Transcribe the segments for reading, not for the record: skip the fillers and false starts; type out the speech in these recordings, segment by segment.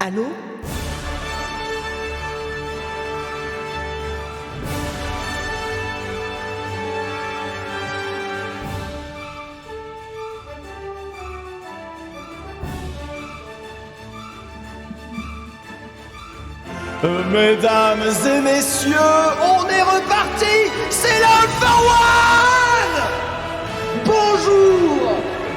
Allô? Mesdames et messieurs, on est reparti. C'est l'All for One. Bonjour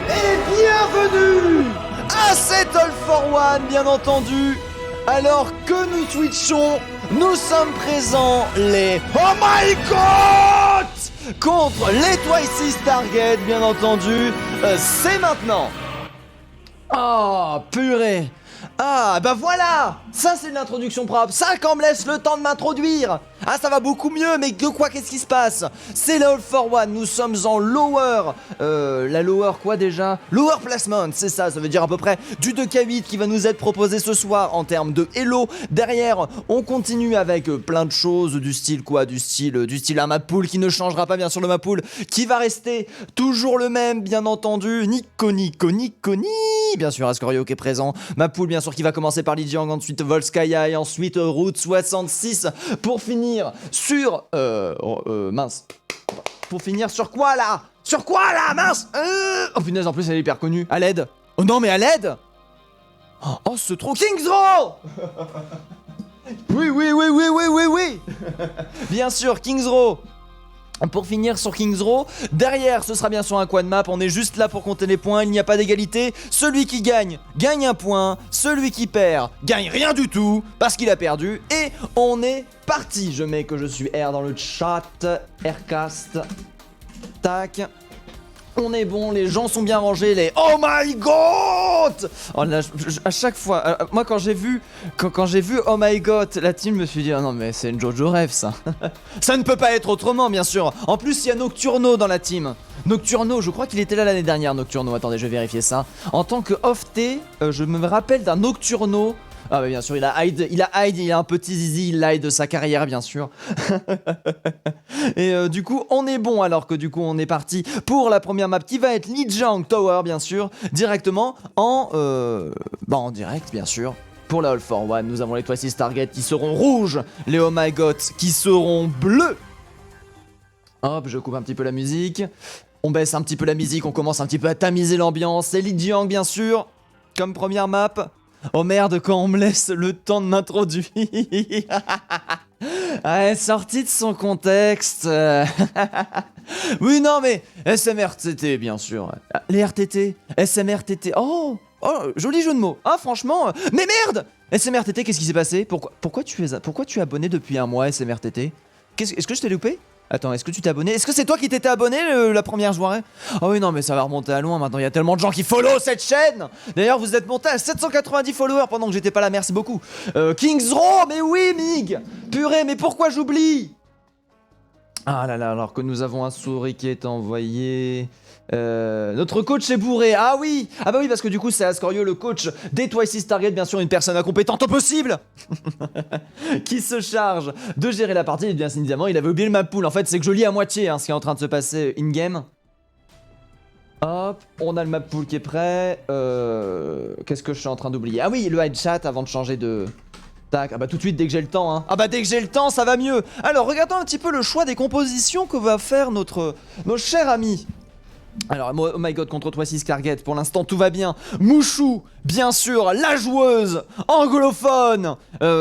et bienvenue à cet All for One, bien entendu. Alors que nous switchons, nous sommes présents les Oh My God contre les Twice Target, bien entendu. C'est maintenant. Oh, purée. Ah, bah voilà. Ça, c'est de l'introduction propre. Ça, quand on me laisse le temps de m'introduire. Ah, ça va beaucoup mieux, mais de quoi, qu'est-ce qui se passe? C'est le All for One, nous sommes en lower. La lower quoi déjà? Lower placement, c'est ça veut dire à peu près du 2K8 qui va nous être proposé ce soir en termes de Hello. Derrière, on continue avec plein de choses du style quoi? Du style un map pool qui ne changera pas, bien sûr, le map pool qui va rester toujours le même, bien entendu. Nico, bien sûr, Ascorio qui est présent. Map pool, bien sûr, qui va commencer par Lijiang, ensuite Volskaya et ensuite Route 66 pour finir sur mince. Pour finir sur quoi là? Sur quoi là, mince? Oh punaise, en plus elle est hyper connue. À l'aide. Oh non, mais à l'aide. Oh, ce trop King's Row. Oui. Bien sûr, King's Row. Pour finir sur King's Row, derrière ce sera bien sûr un quad map, on est juste là pour compter les points, il n'y a pas d'égalité, celui qui gagne, gagne un point, celui qui perd, gagne rien du tout, parce qu'il a perdu, et on est parti. Je mets que je suis R dans le chat, Rcast, tac. On est bon, les gens sont bien rangés, les Oh my God. Oh là, à chaque fois, moi quand j'ai vu Oh my God, la team, me suis dit oh non mais c'est une Jojo rêve ça. Ça ne peut pas être autrement, bien sûr. En plus il y a Nocturno dans la team. Nocturno, je crois qu'il était là l'année dernière, Nocturno. Attendez, je vais vérifier ça. En tant que off-T, je me rappelle d'un Nocturno. Ah bah bien sûr, il a un petit zizi, il hide sa carrière, bien sûr. Et du coup, on est bon, alors que du coup, on est parti pour la première map qui va être Lijiang Tower, bien sûr, directement en direct, bien sûr. Pour la All for One, nous avons les Twice Target qui seront rouges, les Oh My God qui seront bleus. Hop, je coupe un petit peu la musique. On baisse un petit peu la musique, on commence un petit peu à tamiser l'ambiance. C'est Lijiang, bien sûr, comme première map. Oh merde, quand on me laisse le temps de m'introduire. Ouais, sorti de son contexte. Oui, non, mais SMRTT, bien sûr. Les RTT, SMRTT. Oh, joli jeu de mots. Ah, franchement. Mais merde! SMRTT, qu'est-ce qui s'est passé? Pourquoi tu es abonné depuis un mois, SMRTT? Est-ce que je t'ai loupé? Attends, est-ce que tu t'es abonné? Est-ce que c'est toi qui t'étais abonné la première soirée? Oh oui, non, mais ça va remonter à loin maintenant. Il y a tellement de gens qui follow cette chaîne. D'ailleurs, vous êtes monté à 790 followers pendant que j'étais pas là. Merci beaucoup. King's Row, mais oui, Mig. Purée, mais pourquoi j'oublie? Ah là là, alors que nous avons un souris qui est envoyé. Notre coach est bourré. Ah oui. Ah bah oui, parce que du coup c'est Ascorio, le coach des Twice Target, bien sûr une personne incompétente au possible qui se charge de gérer la partie. Et bien évidemment il avait oublié le map pool. En fait c'est que je lis à moitié ce qui est en train de se passer in-game. Hop, on a le map pool qui est prêt. Qu'est-ce que je suis en train d'oublier? Ah oui, le hide chat avant de changer de... Tac, ah bah tout de suite dès que j'ai le temps hein. Ah bah dès que j'ai le temps ça va mieux. Alors regardons un petit peu le choix des compositions que va faire notre cher ami. Alors, Oh My God contre Twice Target, pour l'instant tout va bien. Mouchou, bien sûr, la joueuse anglophone,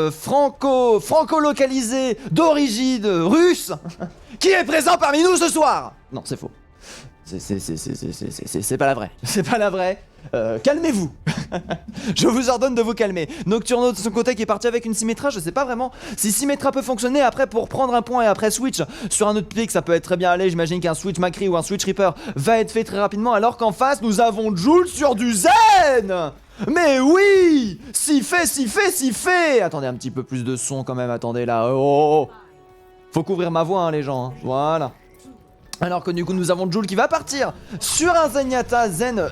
franco-localisée, d'origine russe, qui est présent parmi nous ce soir. Non, c'est faux. C'est pas la vraie. C'est pas la vraie. Calmez-vous. Je vous ordonne de vous calmer. Nocturno de son côté qui est parti avec une Symmetra. Je sais pas vraiment si Symmetra peut fonctionner après pour prendre un point et après switch sur un autre pick. Ça peut être très bien aller. J'imagine qu'un switch Macri ou un switch Reaper va être fait très rapidement. Alors qu'en face nous avons Jules sur du Zen. Mais oui, si fait. Attendez un petit peu plus de son quand même. Attendez là. Oh. Faut couvrir ma voix les gens. Voilà. Alors que du coup nous avons Jul qui va partir sur un Zenyatta, Zen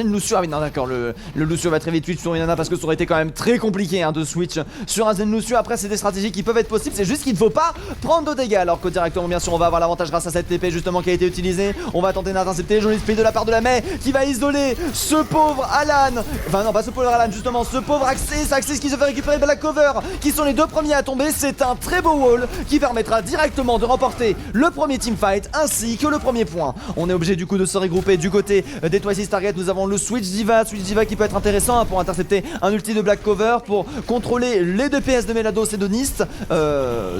Lucio. Ah oui non d'accord, le Lucio va très vite switch sur une Nana parce que ça aurait été quand même très compliqué de switch sur un Zen Lucio. Après c'est des stratégies qui peuvent être possibles, c'est juste qu'il ne faut pas prendre de dégâts. Alors que directement bien sûr on va avoir l'avantage grâce à cette TP justement qui a été utilisée. On va tenter d'intercepter, joli split de la part de la Mei qui va isoler ce pauvre Alan. Enfin non pas ce pauvre Alan justement, ce pauvre Axis qui se fait récupérer Black Cover, qui sont les deux premiers à tomber. C'est un très beau wall qui permettra directement de remporter le premier teamfight ainsi que le premier point. On est obligé du coup de se regrouper du côté des Twice Target. Nous avons le Switch Diva qui peut être intéressant pour intercepter un ulti de Black Cover, pour contrôler les DPS de Melados et de Nist.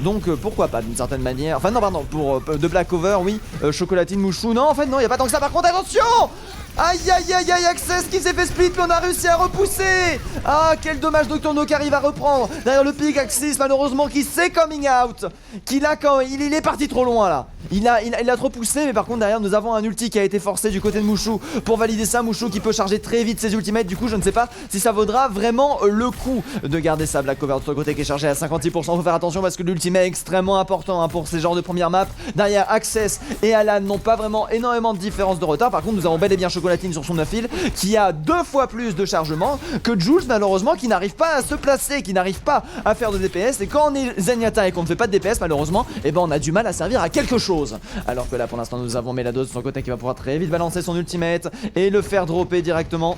Donc pourquoi pas d'une certaine manière. Enfin non pardon, pour de Black Cover oui, Chocolatine, Mouchou. Non en fait non, il n'y a pas tant que ça. Par contre attention, aïe aïe aïe aïe, Access qui s'est fait split mais on a réussi à repousser. Ah quel dommage, Nocturno qui arrive à reprendre derrière le pic. Axis malheureusement qui s'est coming out, qu'il a quand il est parti trop loin là. Il a trop poussé, mais par contre derrière nous avons un ulti qui a été forcé du côté de Mouchou pour valider ça. Mouchou qui peut charger très vite ses ultimates. Du coup je ne sais pas si ça vaudra vraiment le coup de garder ça. Black Cover de son côté qui est chargé à 56%. Faut faire attention parce que l'ultimate est extrêmement important pour ces genres de premières maps. Derrière Access et Alan n'ont pas vraiment énormément de différence de retard. Par contre nous avons bel et bien Chocolatine sur son affil qui a 2 fois plus de chargement que Jules malheureusement, qui n'arrive pas à se placer, qui n'arrive pas à faire de DPS. Et quand on est Zenyatta et qu'on ne fait pas de DPS malheureusement, et ben on a du mal à servir à quelque chose. Alors que là pour l'instant nous avons Melados de son côté qui va pouvoir très vite balancer son ultimate et le faire dropper directement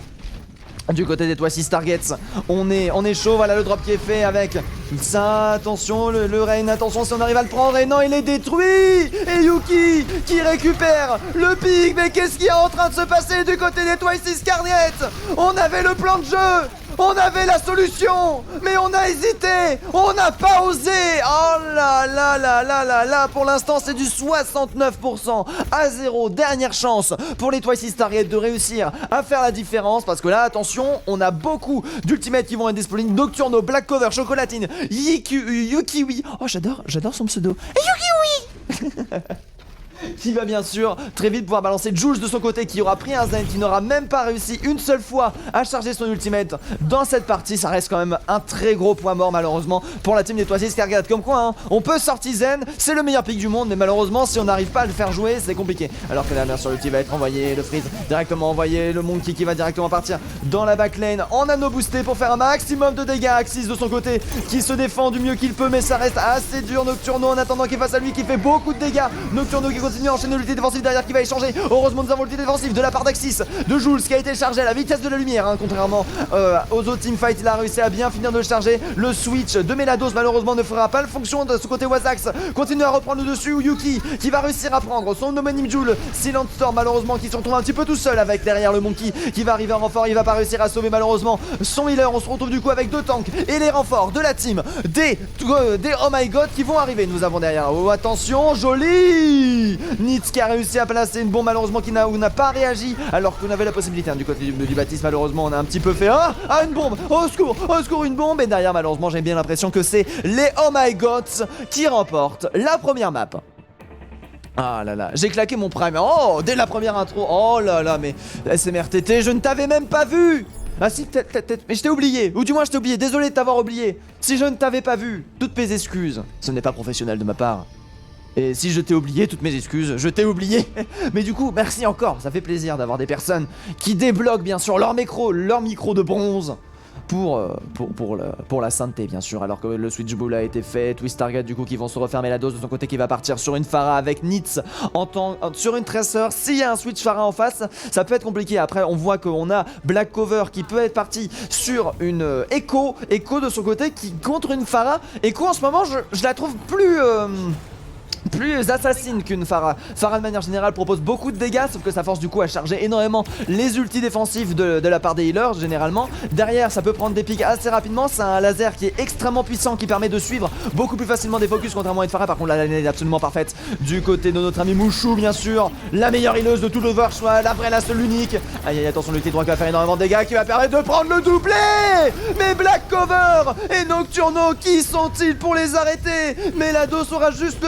du côté des Twice Targets. On est chaud, voilà le drop qui est fait avec ça. Attention le Rain, attention si on arrive à le prendre. Et non, il est détruit. Et Yuki qui récupère le pic. Mais qu'est-ce qui est en train de se passer du côté des Twice Targets? On avait le plan de jeu, on avait la solution, mais on a hésité, on n'a pas osé. Oh là là là là là là. Pour l'instant c'est du 69% à 0. Dernière chance pour les Twice Target de réussir à faire la différence, parce que là attention, on a beaucoup d'ultimates qui vont être disponibles. Nocturno, Black Cover, Chocolatine, Yukiwi. Oh j'adore son pseudo, Yukiwi. Qui va bien sûr très vite pouvoir balancer Jules de son côté, qui aura pris un Zen, qui n'aura même pas réussi une seule fois à charger son ultimate dans cette partie. Ça reste quand même un très gros point mort malheureusement pour la team des Twice Target. Comme quoi on peut sortir Zen, c'est le meilleur pick du monde, mais malheureusement si on n'arrive pas à le faire jouer c'est compliqué. Alors que là bien sûr l'ulti va être envoyé, le freeze directement envoyé, le Monkey qui va directement partir dans la backlane en anneau boosté pour faire un maximum de dégâts. Axis de son côté qui se défend du mieux qu'il peut, mais ça reste assez dur. Nocturno en attendant qu'il fasse à lui, qui fait beaucoup de dégâts. Nocturno qui continue à enchaîner l'ulti défensive derrière qui va échanger. Heureusement nous avons l'ulti défensive de la part d'Axis, de Jules qui a été chargé à la vitesse de la lumière contrairement aux autres teamfights. Il a réussi à bien finir de le charger. Le switch de Melados malheureusement ne fera pas le fonction de ce côté. Wazax continue à reprendre le dessus. Yuki qui va réussir à prendre son homonyme Jules. Silent Storm malheureusement qui se retrouve un petit peu tout seul avec derrière le Monkey qui va arriver en renfort. Il va pas réussir à sauver malheureusement son healer. On se retrouve du coup avec 2 tanks et les renforts de la team des Oh My God qui vont arriver. Nous avons derrière, oh attention, joli Nitz qui a réussi à placer une bombe malheureusement qui n'a pas réagi alors qu'on avait la possibilité du côté du Baptiste. Malheureusement on a un petit peu fait une bombe, au secours une bombe. Et derrière malheureusement j'ai bien l'impression que c'est les Oh My Gods qui remportent la première map. Ah là là, j'ai claqué mon prime. Oh, dès la première intro. Oh là là, mais SMRTT, je ne t'avais même pas vu. Ah si, mais je t'ai oublié, ou du moins je t'ai oublié. Désolé de t'avoir oublié. Si je ne t'avais pas vu, toutes mes excuses. Ce n'est pas professionnel de ma part. Et si je t'ai oublié, toutes mes excuses, je t'ai oublié. Mais du coup, merci encore, ça fait plaisir d'avoir des personnes qui débloquent bien sûr leur micro de bronze pour la sainteté bien sûr. Alors que le switch bull a été fait, Twist Target du coup qui vont se refermer la dose de son côté, qui va partir sur une Pharah avec Nitz sur une Tracer. S'il y a un switch Pharah en face, ça peut être compliqué. Après on voit qu'on a Black Cover qui peut être parti sur une Echo de son côté qui contre une Pharah. Echo en ce moment je la trouve plus assassine qu'une Pharah. Pharah de manière générale propose beaucoup de dégâts, sauf que ça force du coup à charger énormément les ultis défensifs de la part des healers généralement. Derrière ça peut prendre des pics assez rapidement. C'est un laser qui est extrêmement puissant, qui permet de suivre beaucoup plus facilement des focus contrairement à une Pharah. Par contre la lane est absolument parfaite du côté de notre ami Mouchou bien sûr, la meilleure healeuse de tout l'Overwatch, la vraie, la seule, l'unique. Aïe aïe, attention, l'ulti droit qui va faire énormément de dégâts, qui va permettre de prendre le doublé. Mais Black Cover et Nocturno, qui sont-ils pour les arrêter? Melados aura juste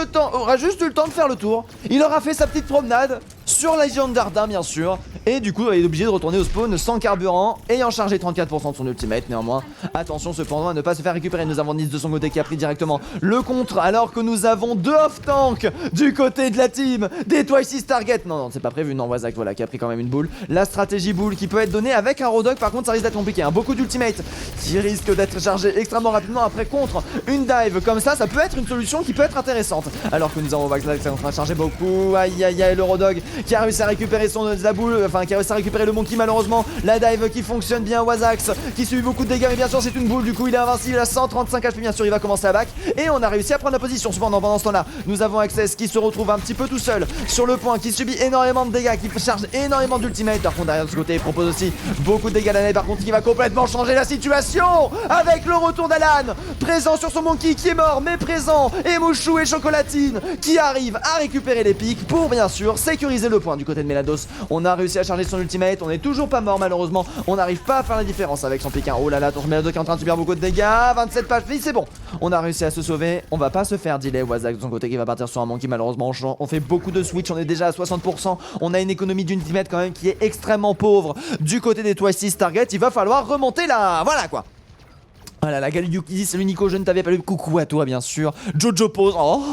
eu le temps de faire le tour. Il aura fait sa petite promenade sur la Légion d'Ardin bien sûr. Et du coup il est obligé de retourner au spawn sans carburant, ayant chargé 34% de son ultimate néanmoins. Attention cependant à ne pas se faire récupérer. Nous avons Nitz de son côté qui a pris directement le contre, alors que nous avons 2 off-tank du côté de la team des Twice Target. Non, c'est pas prévu, non, Wazak voilà qui a pris quand même une boule. La stratégie boule qui peut être donnée avec un Rodog, par contre ça risque d'être compliqué, hein. Beaucoup d'ultimate qui risque d'être chargé extrêmement rapidement. Après contre une dive comme ça peut être une solution qui peut être intéressante. Alors que nous avons Wazak qui est en train de charger beaucoup. Aïe aïe aïe, le Rodog qui a réussi à récupérer la boule, enfin qui a réussi à récupérer le monkey malheureusement. La dive qui fonctionne bien, Wazax qui subit beaucoup de dégâts, mais bien sûr c'est une boule, du coup il est invincible à 135 HP, bien sûr il va commencer à back. Et on a réussi à prendre la position. Cependant pendant ce temps là nous avons Access qui se retrouve un petit peu tout seul sur le point, qui subit énormément de dégâts, qui charge énormément d'ultimate. Par contre derrière de ce côté il propose aussi beaucoup de dégâts. L'année par contre qui va complètement changer la situation avec le retour d'Alan, présent sur son monkey qui est mort mais présent, et Mouchou et Chocolatine qui arrivent à récupérer les pics pour bien sûr sécuriser le point. Du côté de Melados on a réussi à charger son ultimate, on est toujours pas mort malheureusement, on n'arrive pas à faire la différence avec son pick 1. Oh là là, attention, Melados qui est en train de subir beaucoup de dégâts, 27 pages, c'est bon, on a réussi à se sauver, on va pas se faire delay. Wazak de son côté qui va partir sur un monkey malheureusement, on fait beaucoup de switch, on est déjà à 60%, on a une économie d'ultimate quand même qui est extrêmement pauvre du côté des Twice Target, il va falloir remonter là, voilà quoi. Oh là là, Galiyuki, salut Nico, je ne t'avais pas lu. Coucou à toi bien sûr. Jojo pose. Oh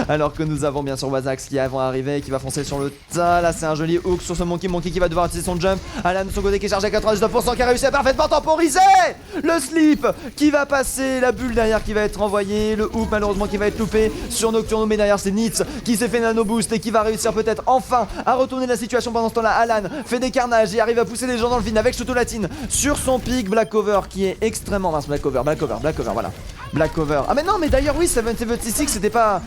alors que nous avons bien sûr Wazax qui est avant arrivé, qui va foncer sur le tas. Là c'est un joli hook sur ce monkey qui va devoir utiliser son jump. Alan de son côté qui est chargé à 99%, qui a réussi à parfaitement temporiser le slip, qui va passer la bulle derrière qui va être envoyée. Le hook malheureusement qui va être loupé sur Nocturno, mais derrière c'est Nitz qui s'est fait nano boost et qui va réussir peut-être enfin à retourner la situation. Pendant ce temps là Alan fait des carnages et arrive à pousser les gens dans le vide avec Chocolatine sur son pic. Black Cover qui est extrêmement mince. Black Cover, voilà. Black Cover. Ah mais non, mais d'ailleurs oui, 776 c'était pas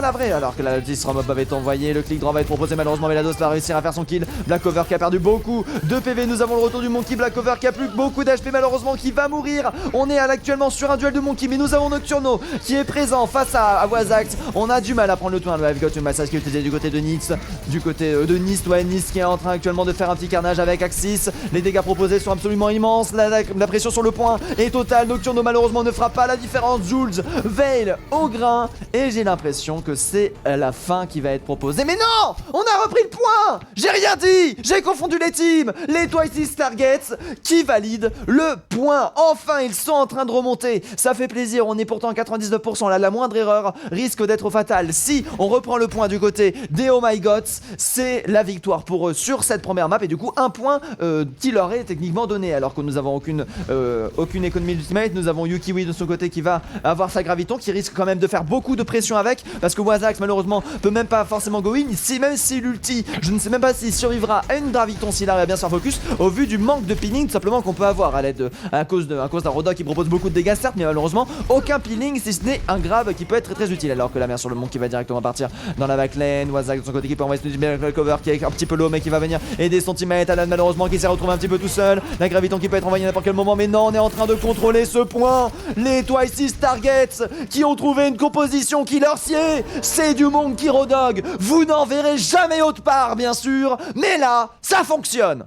la vraie. Alors que la Ultistrom va être envoyé, le click draw va être proposé malheureusement, mais Melados va réussir à faire son kill. Black Cover qui a perdu beaucoup de PV. Nous avons le retour du monkey. Black Cover qui a plus beaucoup d'HP malheureusement, qui va mourir. On est actuellement sur un duel de monkey, mais nous avons Nocturno qui est présent face à Wazax. On a du mal à prendre le tour. Le I've got massage qui est utilisé du côté de Nitz, du côté de Nice. Ouais, Nice qui est en train actuellement de faire un petit carnage avec Axis. Les dégâts proposés sont absolument immenses. La pression sur le point est totale. Nocturno malheureusement ne fera pas la différence. Jules veille au grain et j'ai l'impression que c'est la fin qui va être proposée. Mais non, on a repris le point. J'ai rien dit, j'ai confondu les teams. Les Twice Targets qui valident le point. Enfin ils sont en train de remonter, ça fait plaisir. On est pourtant à 99%, là la moindre erreur risque d'être fatale. Si on reprend le point du côté des Oh My Gods, c'est la victoire pour eux sur cette première map. Et du coup un point qui leur est techniquement donné, alors que nous avons aucune économie d'ultimate. Nous avons Yukiwi de son côté qui va avoir sa graviton, qui risque quand même de faire beaucoup de pression avec, parce que Wazax malheureusement peut même pas forcément go in. Même si l'ulti, je ne sais même pas s'il survivra à une graviton s'il arrive à bien se faire focus, au vu du manque de peeling tout simplement qu'on peut avoir à cause d'un Rodog qui propose beaucoup de dégâts certes, mais malheureusement aucun peeling si ce n'est un grab qui peut être très utile. Alors que la mère sur le monde qui va directement partir dans la backlane. Wazax de son côté qui peut envoyer le cover qui est un petit peu low, mais qui va venir aider son teammate Alan malheureusement qui s'est retrouvé un petit peu tout seul. La graviton qui peut être envoyée à n'importe quel moment, mais non, on est en train de contrôler ce point. Les Twice Targets qui ont trouvé une composition qui leur sied, c'est du Monkey Rodog. Vous n'en verrez jamais autre part bien sûr, mais là ça fonctionne.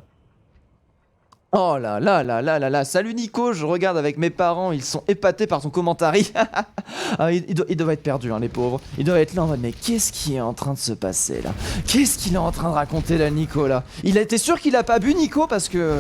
Oh là là là là là là. Salut Nico, je regarde avec mes parents, ils sont épatés par ton commentaire. Ah, ils doivent être perdus hein, les pauvres. Ils doivent être là en mode mais qu'est-ce qui est en train de se passer là? Qu'est-ce qu'il est en train de raconter là Nico là? Il a été sûr qu'il a pas bu Nico parce que...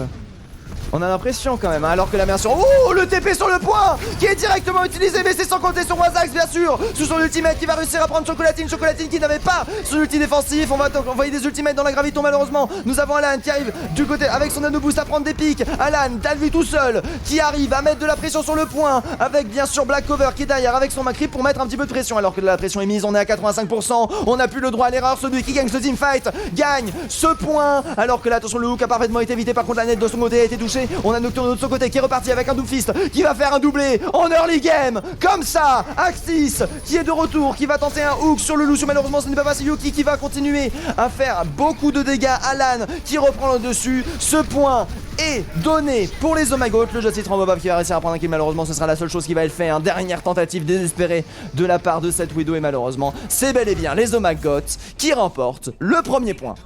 On a l'impression quand même, hein, alors que la mère sur... Oh, le TP sur le point qui est directement utilisé, mais c'est sans compter sur Wazax bien sûr, sous son ultimate qui va réussir à prendre Chocolatine qui n'avait pas son ulti défensif. On va envoyer des ultimates dans la graviton malheureusement. Nous avons Alan qui arrive du côté avec son nano boost à prendre des pics. Alan, t'as vu tout seul, qui arrive à mettre de la pression sur le point, avec bien sûr Black Cover qui est derrière avec son Macri pour mettre un petit peu de pression. Alors que la pression est mise, on est à 85%, on n'a plus le droit à l'erreur. Celui qui gagne ce teamfight gagne ce point. Alors que là attention, le hook a parfaitement été évité, par contre la net de son côté a été touchée. On a Nocturno de son côté qui est reparti avec un double fist, qui va faire un doublé en early game. Comme ça, Axis qui est de retour, qui va tenter un hook sur le Lucio. Malheureusement ce n'est pas passé. Yuki qui va continuer à faire beaucoup de dégâts. Alan qui reprend le dessus. Ce point est donné pour les Oh My God. Le Justice Rambobab qui va réussir à prendre un kill. Malheureusement ce sera la seule chose qui va être fait. Une dernière tentative désespérée de la part de cette Widow. Et malheureusement c'est bel et bien les Oh My God qui remportent le premier point.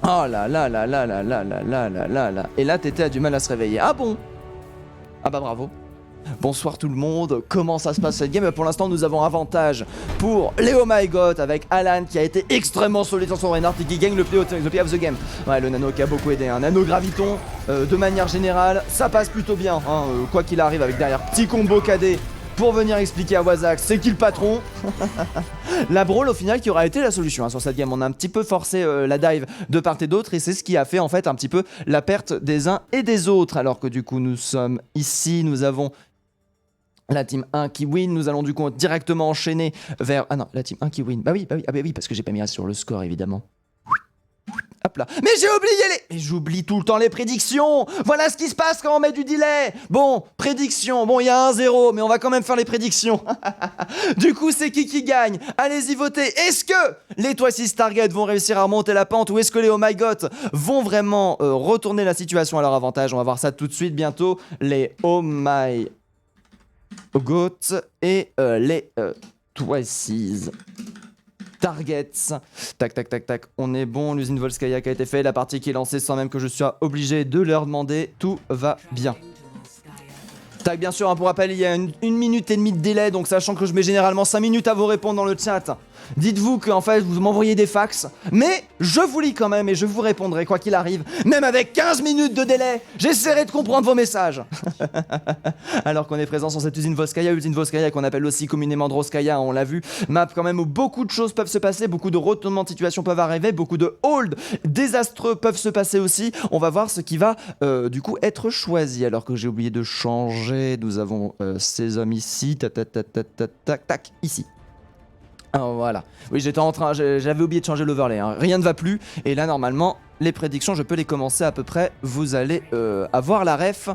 Oh là là là là là là là là là là là. Et là Tété a du mal à se réveiller. Ah bon? Ah bah bravo. Bonsoir tout le monde, comment ça se passe cette game? Pour l'instant nous avons avantage pour les Oh My God avec Alan qui a été extrêmement solide sur son Reinhardt et qui gagne le play of the game. Ouais, le nano qui a beaucoup aidé, un nano graviton de manière générale, ça passe plutôt bien, hein, quoi qu'il arrive avec derrière petit combo KD pour venir expliquer à Wazak c'est qui le patron. La brawl au final qui aura été la solution hein, sur cette game. On a un petit peu forcé la dive de part et d'autre et c'est ce qui a fait en fait un petit peu la perte des uns et des autres. Alors que du coup nous sommes ici, nous avons la team 1 qui win, nous allons du coup directement enchaîner vers... Ah non, la team 1 qui win, bah oui, parce que j'ai pas mis sur le score évidemment. Hop là. Mais j'ai oublié les... Mais j'oublie tout le temps les prédictions. Voilà ce qui se passe quand on met du delay. Bon, prédiction. Bon, il y a 1-0, mais on va quand même faire les prédictions. Du coup, c'est qui gagne? Allez-y, votez. Est-ce que les Twice Target vont réussir à remonter la pente ou est-ce que les Oh My God vont vraiment retourner la situation à leur avantage? On va voir ça tout de suite bientôt. Les Oh My God et les Twice Targets. Tac, tac, tac, tac. On est bon. L'usine Volskaya qui a été faite. La partie qui est lancée sans même que je sois obligé de leur demander. Tout va bien. Tac, bien sûr, hein, pour rappel, il y a une minute et demie de délai. Donc, sachant que je mets généralement 5 minutes à vous répondre dans le chat. Dites-vous qu'en fait, vous m'envoyez des fax. Mais je vous lis quand même et je vous répondrai quoi qu'il arrive. Même avec 15 minutes de délai, j'essaierai de comprendre vos messages. Alors qu'on est présent sur cette usine Volskaya qu'on appelle aussi communément Droskaya, on l'a vu. Map quand même où beaucoup de choses peuvent se passer, beaucoup de retournements de situation peuvent arriver, beaucoup de hold désastreux peuvent se passer aussi. On va voir ce qui va du coup être choisi. Alors que j'ai oublié de changer, nous avons ces hommes ici, tac, ici. Alors voilà, oui j'avais oublié de changer l'overlay, hein. Rien ne va plus, et là normalement, les prédictions je peux les commencer à peu près, vous allez avoir la ref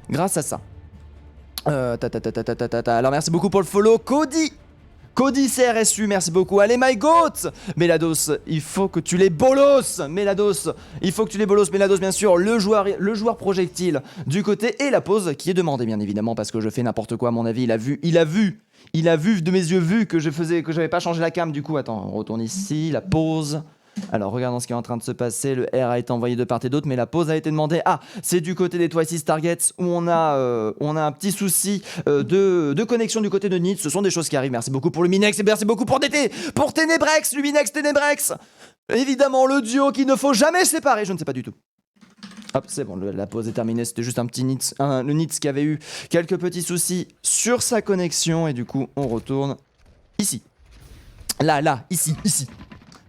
grâce à ça. Alors merci beaucoup pour le follow, Cody CRSU, merci beaucoup. Allez My Goat Melados, il faut que tu les bolos. Melados, il faut que tu les bolos. Melados, bien sûr, le joueur projectile du côté. Et la pause qui est demandée, bien évidemment, parce que je fais n'importe quoi, à mon avis. Il a vu de mes yeux vu que j'avais pas changé la cam. Du coup, attends, on retourne ici, la pause. Alors regardons ce qui est en train de se passer, le R a été envoyé de part et d'autre mais la pause a été demandée. Ah, c'est du côté des Twice Targets où on a un petit souci de connexion du côté de Nid. Ce sont des choses qui arrivent, merci beaucoup pour Luminex et merci beaucoup pour Ténébrex, Luminex, Ténébrex. Évidemment le duo qu'il ne faut jamais séparer, je ne sais pas du tout. Hop, c'est bon, la pause est terminée, c'était juste un petit Nitz, le Nitz qui avait eu quelques petits soucis sur sa connexion et du coup on retourne ici. Là, ici.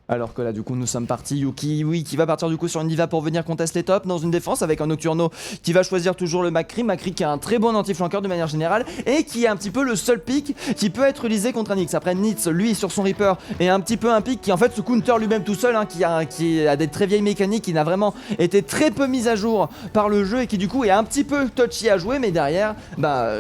Alors que là du coup nous sommes partis, Yuki oui qui va partir du coup sur une diva pour venir contester les tops dans une défense avec un Nocturno qui va choisir toujours le Macri qui a un très bon anti-flanqueur de manière générale et qui est un petit peu le seul pick qui peut être utilisé contre un Nix. Après Nitz lui sur son Reaper est un petit peu un pick qui en fait se counter lui-même tout seul hein, qui a des très vieilles mécaniques, qui n'a vraiment été très peu mise à jour par le jeu et qui du coup est un petit peu touchy à jouer mais derrière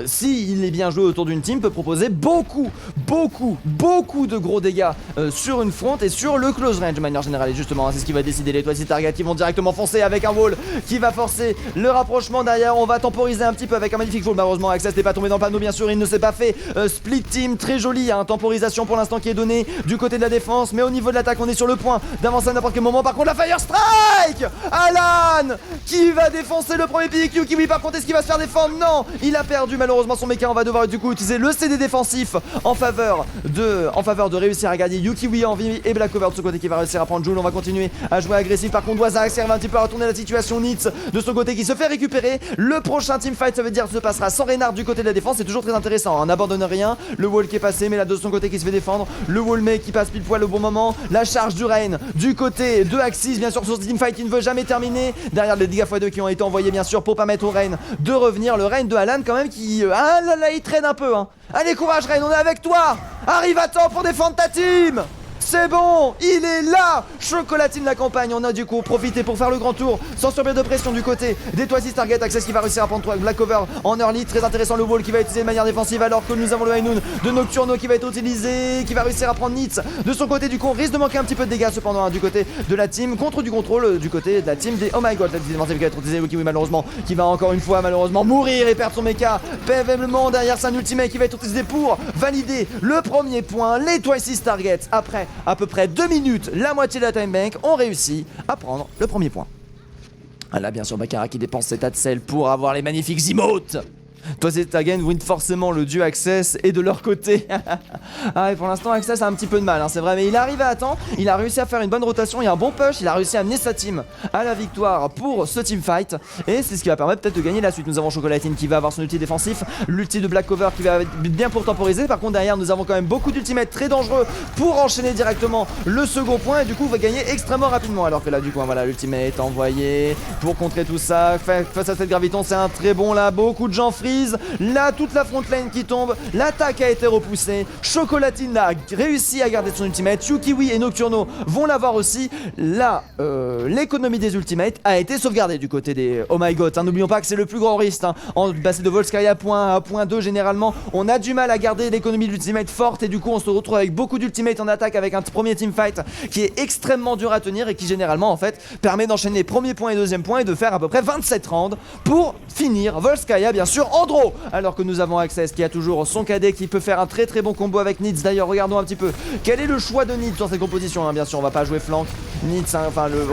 si il est bien joué autour d'une team peut proposer beaucoup de gros dégâts sur une front et sur le close range de manière générale et justement c'est ce qui va décider. Les Twice Target qui vont directement foncer avec un wall qui va forcer le rapprochement derrière. On va temporiser un petit peu avec un magnifique wall. Malheureusement Access n'est pas tombé dans le panneau bien sûr, il ne s'est pas fait split team, très joli hein, temporisation pour l'instant qui est donnée du côté de la défense mais au niveau de l'attaque on est sur le point d'avancer à n'importe quel moment. Par contre la Fire Strike, Alan qui va défoncer le premier pick. Yuki oui par contre est-ce qu'il va se faire défendre? Non, il a perdu malheureusement son mecha. On va devoir du coup utiliser le CD défensif en faveur de réussir à gagner. Yuki oui en vie et Black Cover de ce côté qui va réussir à prendre Joule. On va continuer à jouer agressif. Par contre Wazak serve un petit peu à retourner la situation. Nitz de son côté qui se fait récupérer. Le prochain teamfight ça veut dire se passera sans Reinhardt du côté de la défense. C'est toujours très intéressant, on n'abandonne rien. Le wall qui est passé mais là de son côté qui se fait défendre. Le wall mec qui passe pile poil au bon moment. La charge du Rain du côté de Axis bien sûr sur ce teamfight qui ne veut jamais terminer. Derrière les dégâts x2 qui ont été envoyés bien sûr pour permettre au Rain de revenir. Le Rain de Alan quand même qui... ah là là il traîne un peu hein. Allez courage Rain, on est avec toi. Arrive à temps pour défendre ta team. C'est bon, il est là. Chocolatine la campagne, on a du coup profité pour faire le grand tour sans subir de pression du côté des Twice Target. Access qui va réussir à prendre Black Cover en early, très intéressant le wall qui va utiliser de manière défensive alors que nous avons le Hainoun de Nocturno qui va être utilisé, qui va réussir à prendre Nitz de son côté. Du coup on risque de manquer un petit peu de dégâts cependant hein, du côté de la team contre du contrôle du côté de la team des Oh My God. La défensive qui va être utilisée, Yuki malheureusement qui va encore une fois malheureusement mourir et perdre son mecha. PVMement derrière c'est un ultimate qui va être utilisé pour valider le premier point. Les Twice Target après à peu près 2 minutes, la moitié de la time bank, ont réussi à prendre le premier point. Là bien sûr Bakara qui dépense ses tas de sel pour avoir les magnifiques emotes. Twisted Target win forcément le duo Access et de leur côté. Ah, et pour l'instant, Access a un petit peu de mal, hein, c'est vrai, mais il est arrivé à temps. Il a réussi à faire une bonne rotation et un bon push. Il a réussi à amener sa team à la victoire pour ce teamfight. Et c'est ce qui va permettre peut-être de gagner la suite. Nous avons Chocolatine qui va avoir son ulti défensif, l'ulti de Black Cover qui va être bien pour temporiser. Par contre, derrière, nous avons quand même beaucoup d'ultimates très dangereux pour enchaîner directement le second point. Et du coup, on va gagner extrêmement rapidement. Alors que là, du coup, voilà, l'ultimate envoyé pour contrer tout ça. Face à cette Graviton, c'est un très bon là. Beaucoup de gens freeze. Là, toute la front lane qui tombe. L'attaque a été repoussée. Chocolatine a réussi à garder son ultimate. Yukiwi et Nocturno vont l'avoir aussi. Là, l'économie des ultimates a été sauvegardée du côté des Oh My God. Hein. N'oublions pas que c'est le plus grand risque. Hein. En passé de Volsky à point 1 à point 2, généralement, on a du mal à garder l'économie de l'ultimate forte. Et du coup, on se retrouve avec beaucoup d'ultimate en attaque avec un premier teamfight qui est extrêmement dur à tenir et qui généralement, en fait, permet d'enchaîner premier point et deuxième point et de faire à peu près 27 rounds pour finir Volskaya, bien sûr, en draw. Alors que nous avons Access qui a toujours son cadet qui peut faire un très très bon combo avec Nitz. D'ailleurs, regardons un petit peu quel est le choix de Nitz sur cette composition. Hein. Bien sûr, on va pas jouer flank. Nitz, hein, enfin le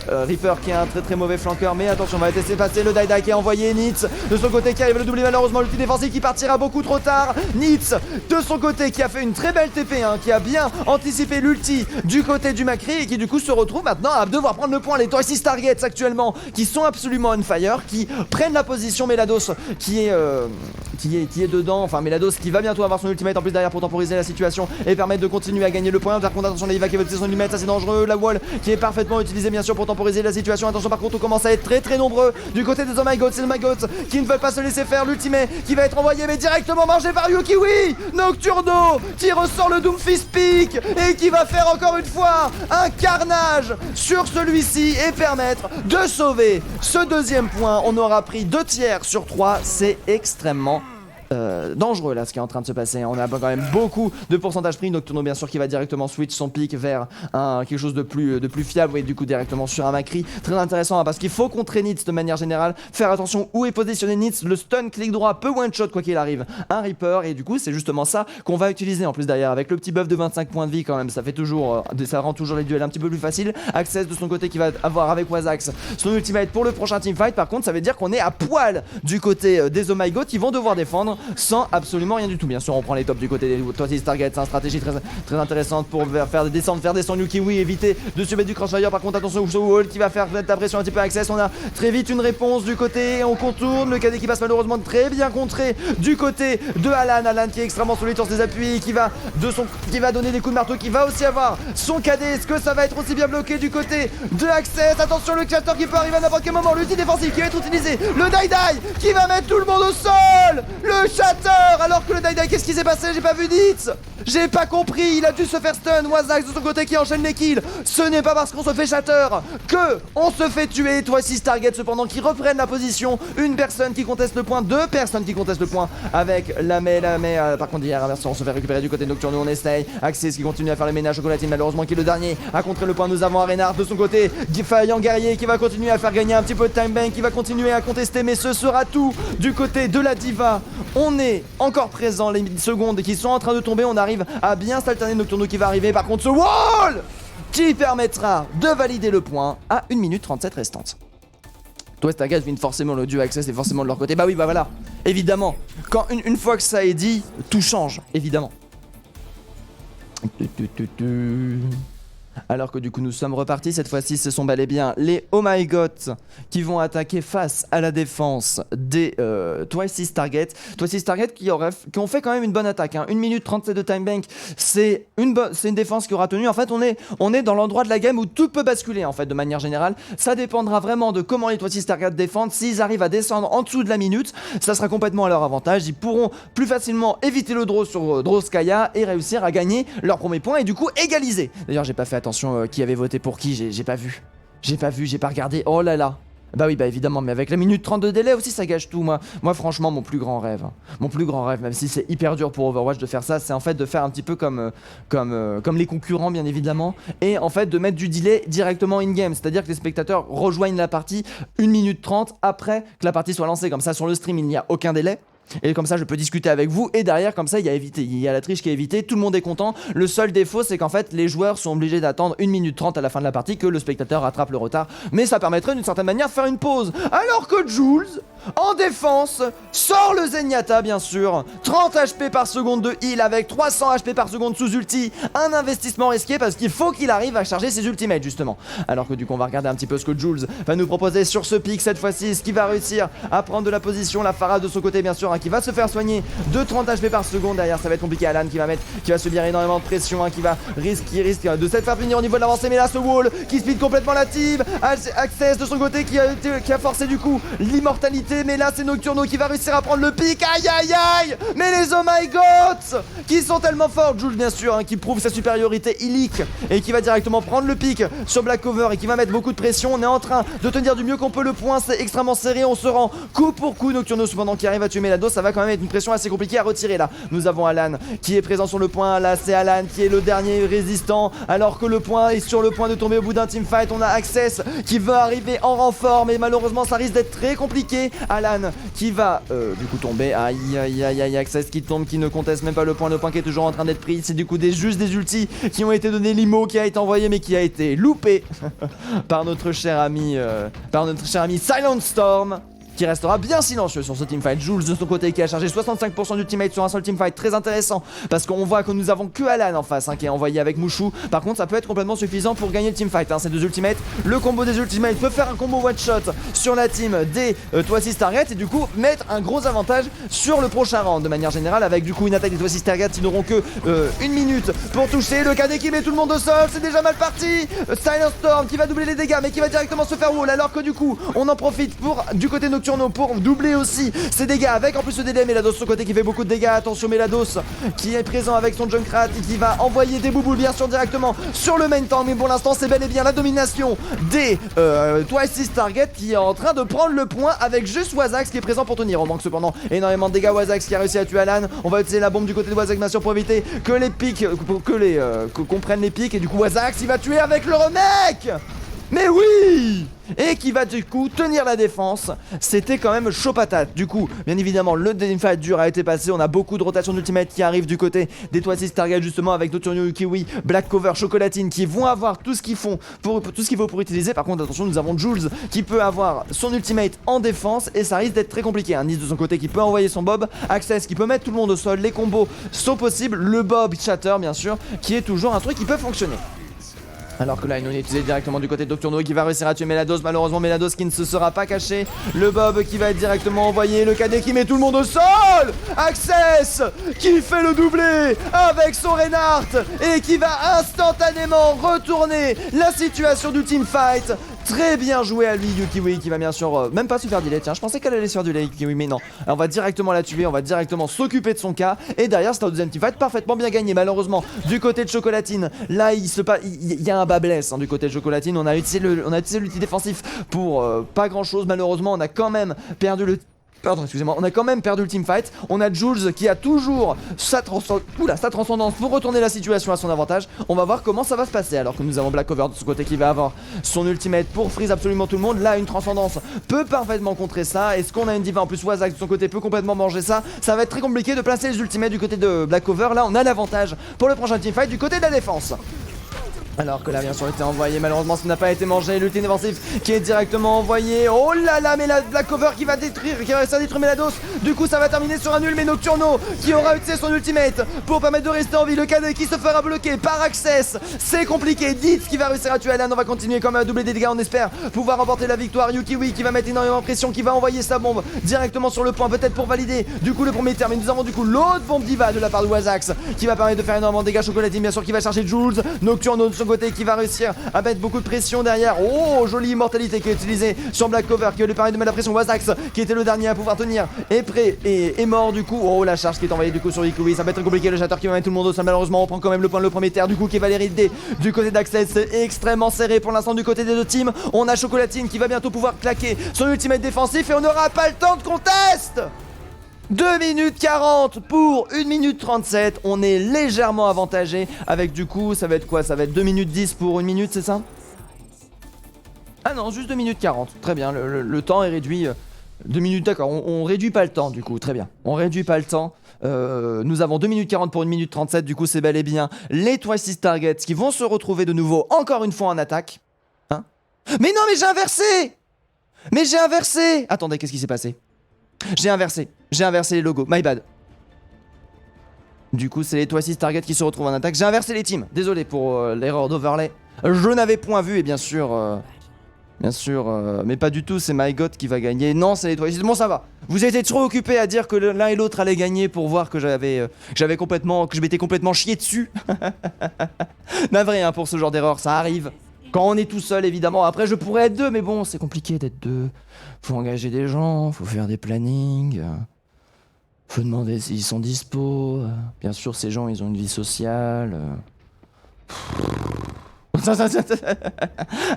Reaper qui est un très très mauvais flanqueur, mais attention, on va laisser passer le Daida qui est envoyé. Nitz de son côté qui arrive le doublé, malheureusement l'ulti défensif qui partira beaucoup trop tard. Nitz de son côté qui a fait une très belle TP, hein, qui a bien anticipé l'ulti du côté du Macri et qui du coup se retrouve maintenant à devoir prendre le point. Les Twisted Targets actuellement qui sont absolument on fire, qui prennent la position. Melados qui est dedans, enfin Melados qui va bientôt avoir son ultimate en plus derrière pour temporiser la situation et permettre de continuer à gagner le point. Par contre, attention, Leiva qui veut utiliser son ultimate, ça c'est dangereux. La wall qui est parfaitement utilisée bien sûr pour temporiser la situation. Attention, par contre, on commence à être très très nombreux du côté des Oh My God. C'est le My God qui ne veulent pas se laisser faire. L'ultimate qui va être envoyé mais directement mangé par Yukiwi. Nocturno qui ressort le Doomfist Peak et qui va faire encore une fois un carnage sur celui-ci et permettre de sauver ce deuxième point. On aura pris 2 tiers sur 3, c'est extrêmement dangereux là ce qui est en train de se passer. On a quand même beaucoup de pourcentage pris. Nocturno bien sûr qui va directement switch son pick vers quelque chose de plus fiable et du coup directement sur un Macri. Très intéressant hein, parce qu'il faut contrer Nitz de manière générale. Faire attention où est positionné Nitz. Le stun clic droit peut one shot quoi qu'il arrive un Reaper et du coup c'est justement ça qu'on va utiliser en plus derrière avec le petit buff de 25 points de vie quand même. Ça fait toujours ça rend toujours les duels un petit peu plus faciles. Access de son côté qui va avoir avec Wazax son ultimate pour le prochain teamfight. Par contre ça veut dire qu'on est à poil du côté des Oh My God qui vont devoir défendre sans absolument rien du tout. Bien sûr, on prend les tops du côté des Twisted Targets. C'est une stratégie très, très intéressante pour faire descendre Yukiwi, éviter de subir du crossfire. Par contre, attention au wall qui va faire la pression un petit peu Access. On a très vite une réponse du côté. On contourne le cadet qui passe malheureusement très bien contré du côté de Alan. Alan qui est extrêmement solide sur ses appuis, qui va donner des coups de marteau, qui va aussi avoir son cadet. Est-ce que ça va être aussi bien bloqué du côté de Access? Attention, le Chatter qui peut arriver à n'importe quel moment. L'ulti défensif qui va être utilisé. Le Dai qui va mettre tout le monde au sol. Le Chatter, alors que le Dai, qu'est-ce qui s'est passé? J'ai pas vu Nitz. J'ai pas compris, il a dû se faire stun. Wazax de son côté qui enchaîne les kills. Ce n'est pas parce qu'on se fait shatter que on se fait tuer. Twisted Target cependant qui reprennent la position. Une personne qui conteste le point, 2 personnes qui contestent le point avec la mais par contre hier inversement on se fait récupérer du côté de Nocturno. On essaye. Access qui continue à faire les ménages. Chocolatine malheureusement qui est le dernier à contrer le point. Nous avons Arenard de son côté, Faillant guerrier qui va continuer à faire gagner un petit peu de time bank, qui va continuer à contester, mais ce sera tout du côté de la diva. On est encore présent, les secondes qui sont en train de tomber. On arrive à bien s'alterner. Nocturno qui va arriver. Par contre ce wall qui permettra de valider le point à 1 minute 37 restante. Twisted Target vient forcément le duo Access et forcément de leur côté. Bah oui, bah voilà, évidemment. Quand une fois que ça est dit, tout change, évidemment. Alors que du coup nous sommes repartis, cette fois-ci ce sont bel et bien les Oh My God qui vont attaquer face à la défense des Twisted Target. Twisted Target qui ont fait quand même une bonne attaque, hein. 1 minute 37 de time bank, c'est une défense qui aura tenu. En fait on est dans l'endroit de la game où tout peut basculer en fait de manière générale. Ça dépendra vraiment de comment les Twisted Target défendent. S'ils arrivent à descendre en dessous de la minute, ça sera complètement à leur avantage. Ils pourront plus facilement éviter le draw sur Drowskaya et réussir à gagner leur premier point et du coup égaliser. D'ailleurs j'ai pas fait attention qui avait voté pour qui, j'ai pas vu. J'ai pas regardé. Oh là là. Bah oui, bah évidemment, mais avec la minute 30 de délai aussi, ça gâche tout. Moi franchement, mon plus grand rêve, même si c'est hyper dur pour Overwatch de faire ça, c'est en fait de faire un petit peu comme les concurrents, bien évidemment, et en fait de mettre du delay directement in-game, c'est-à-dire que les spectateurs rejoignent la partie 1 minute 30 après que la partie soit lancée. Comme ça, sur le stream, il n'y a aucun délai. Et comme ça je peux discuter avec vous et derrière comme ça il y a la triche qui est évitée, tout le monde est content. Le seul défaut c'est qu'en fait les joueurs sont obligés d'attendre 1 minute 30 à la fin de la partie que le spectateur rattrape le retard. Mais ça permettrait d'une certaine manière de faire une pause. Alors que Jules en défense, sort le Zenyatta bien sûr, 30 HP par seconde de heal avec 300 HP par seconde sous ulti, un investissement risqué parce qu'il faut qu'il arrive à charger ses ultimates justement. Alors que du coup on va regarder un petit peu ce que Jules va nous proposer sur ce pic cette fois-ci, ce qui va réussir à prendre de la position, la Pharah de son côté bien sûr, hein, qui va se faire soigner de 30 HP par seconde, derrière ça va être compliqué, Alan qui va subir énormément de pression, hein, qui risque de se faire finir au niveau de l'avancée, mais là ce wall qui speed complètement la team, Access de son côté qui a forcé du coup l'immortalité, mais là c'est Nocturno qui va réussir à prendre le pic, aïe aïe aïe, mais les oh my god qui sont tellement forts, Jules bien sûr, hein, qui prouve sa supériorité illique et qui va directement prendre le pic sur Black Cover et qui va mettre beaucoup de pression. On est en train de tenir du mieux qu'on peut le point, c'est extrêmement serré, on se rend coup pour coup, Nocturno cependant qui arrive à tuer Melados, ça va quand même être une pression assez compliquée à retirer là. Nous avons Alan qui est présent sur le point, là c'est Alan qui est le dernier résistant alors que le point est sur le point de tomber au bout d'un teamfight. On a Access qui veut arriver en renfort mais malheureusement ça risque d'être très compliqué. Alan qui va du coup tomber, aïe aïe aïe aïe, Access qui tombe, qui ne conteste même pas le point qui est toujours en train d'être pris, c'est du coup juste des ultis qui ont été donnés, l'IMO qui a été envoyé mais qui a été loupé par notre cher ami Silent Storm, qui restera bien silencieux sur ce teamfight. Jules de son côté qui a chargé 65% d'ultimate sur un seul teamfight, très intéressant parce qu'on voit que nous avons que Alan en face, hein, qui est envoyé avec Mushu. Par contre ça peut être complètement suffisant pour gagner le teamfight, hein, ces deux ultimates. Le combo des ultimates peut faire un combo one shot sur la team des Twisted Target et du coup mettre un gros avantage sur le prochain round de manière générale, avec du coup une attaque des Twisted Target qui n'auront que une minute pour toucher. Le KD qui met tout le monde au sol, c'est déjà mal parti. Silent Storm qui va doubler les dégâts mais qui va directement se faire wall, alors que du coup on en profite pour du côté Nocturno pour doubler aussi ses dégâts avec en plus le DD. Melados de son côté qui fait beaucoup de dégâts, attention Melados qui est présent avec son Junkrat et qui va envoyer des bouboules bien sûr directement sur le main tank, mais pour l'instant c'est bel et bien la domination des Twisted Target qui est en train de prendre le point avec juste Wazax qui est présent pour tenir. On manque cependant énormément de dégâts. Wazax qui a réussi à tuer Alan, on va utiliser la bombe du côté de Wazax bien sûr pour éviter que les pics, qu'on prenne les pics, et du coup Wazax il va tuer avec le remake. Mais oui! Et qui va du coup tenir la défense. C'était quand même chaud patate. Du coup, bien évidemment, le teamfight dur a été passé. On a beaucoup de rotation d'ultimate qui arrive du côté des Twisted Target justement, avec Nocturno, Kiwi, Black Cover, Chocolatine qui vont avoir tout ce qu'il faut pour utiliser. Par contre, attention, nous avons Jules qui peut avoir son ultimate en défense et ça risque d'être très compliqué. Un Nice de son côté qui peut envoyer son Bob, Access qui peut mettre tout le monde au sol. Les combos sont possibles. Le Bob Shatter bien sûr, qui est toujours un truc qui peut fonctionner. Alors que là, il nous est utilisé directement du côté de Nocturno qui va réussir à tuer Melados. Malheureusement, Melados qui ne se sera pas caché. Le Bob qui va être directement envoyé. Le KD qui met tout le monde au sol. Access qui fait le doublé avec son Reinhardt et qui va instantanément retourner la situation du teamfight. Très bien joué à lui, Yukiwi, qui va bien sûr même pas se faire delay. Tiens, je pensais qu'elle allait se faire delay, Yukiwi, mais non. Alors, on va directement la tuer, on va directement s'occuper de son cas. Et derrière, c'est un deuxième teamfight parfaitement bien gagné. Malheureusement, du côté de Chocolatine, là, il y a un bas bless, hein, du côté de Chocolatine. On a utilisé l'outil défensif pour pas grand chose. Malheureusement, on a quand même perdu le... Pardon, excusez-moi, on a quand même perdu le teamfight. On a Jules qui a toujours sa transcendance pour retourner la situation à son avantage. On va voir comment ça va se passer, alors que nous avons Black Cover de ce côté qui va avoir son ultimate pour freeze absolument tout le monde. Là, une transcendance peut parfaitement contrer ça. Est-ce qu'on a une diva en plus? Wazak de son côté peut complètement manger ça. Ça va être très compliqué de placer les ultimates du côté de Black Cover. Là, on a l'avantage pour le prochain teamfight du côté de la défense. Alors que là, bien sûr, il était envoyé. Malheureusement, ça n'a pas été mangé. L'ulti défensif qui est directement envoyé. Oh là là, mais la Black Cover qui va détruire, qui va réussir à détruire Melados. Du coup, ça va terminer sur un nul. Mais Nocturno qui aura utilisé son ultimate pour permettre de rester en vie. Le KD qui se fera bloquer par Access. C'est compliqué. Ditz qui va réussir à tuer Alan. On va continuer quand même à doubler des dégâts. On espère pouvoir remporter la victoire. Yukiwi qui va mettre énormément de pression, qui va envoyer sa bombe directement sur le point, peut-être pour valider du coup le premier terme. Mais nous avons du coup l'autre bombe diva de la part de Wazax qui va permettre de faire énormément de dégâts. Chocolatine, bien sûr, qui va chercher Jules. Nocturno de son côté qui va réussir à mettre beaucoup de pression derrière. Oh, jolie immortalité qui est utilisée sur Black Cover, qui lui permet de mettre la pression. Wazax qui était le dernier à pouvoir tenir est prêt et est mort du coup. Oh, la charge qui est envoyée du coup sur Yukiwi. Ça va être très compliqué. Le Shatter qui va mettre tout le monde au sol. Malheureusement, on prend quand même le point de le premier terre du coup qui va l'hériter du côté d'Access. C'est extrêmement serré pour l'instant du côté des deux teams. On a Chocolatine qui va bientôt pouvoir claquer son ultimate défensif et on n'aura pas le temps de contest. 2 minutes 40 pour 1 minute 37. On est légèrement avantagé avec du coup, ça va être quoi? Ça va être 2 minutes 10 pour 1 minute, c'est ça? Ah non, juste 2 minutes 40. Très bien, le temps est réduit. 2 minutes, d'accord, on réduit pas le temps du coup, très bien. On réduit pas le temps. Nous avons 2 minutes 40 pour 1 minute 37. Du coup, c'est bel et bien les Twisted Targets qui vont se retrouver de nouveau, encore une fois, en attaque. Hein? Mais non, mais j'ai inversé! Mais j'ai inversé! Attendez, qu'est-ce qui s'est passé? J'ai inversé les logos, my bad. Du coup, c'est les Twice Target qui se retrouvent en attaque. J'ai inversé les teams, désolé pour l'erreur d'overlay. Je n'avais point vu et bien sûr, mais pas du tout, c'est My God qui va gagner. Non, c'est les Twice. Bon, ça va. Vous étiez trop occupés à dire que l'un et l'autre allaient gagner pour voir que que je m'étais complètement chié dessus. Navré hein, pour ce genre d'erreur, ça arrive. Quand on est tout seul, évidemment. Après, je pourrais être deux, mais bon, c'est compliqué d'être deux. Faut engager des gens, faut faire des plannings. Faut demander s'ils sont dispo. Bien sûr, ces gens, ils ont une vie sociale.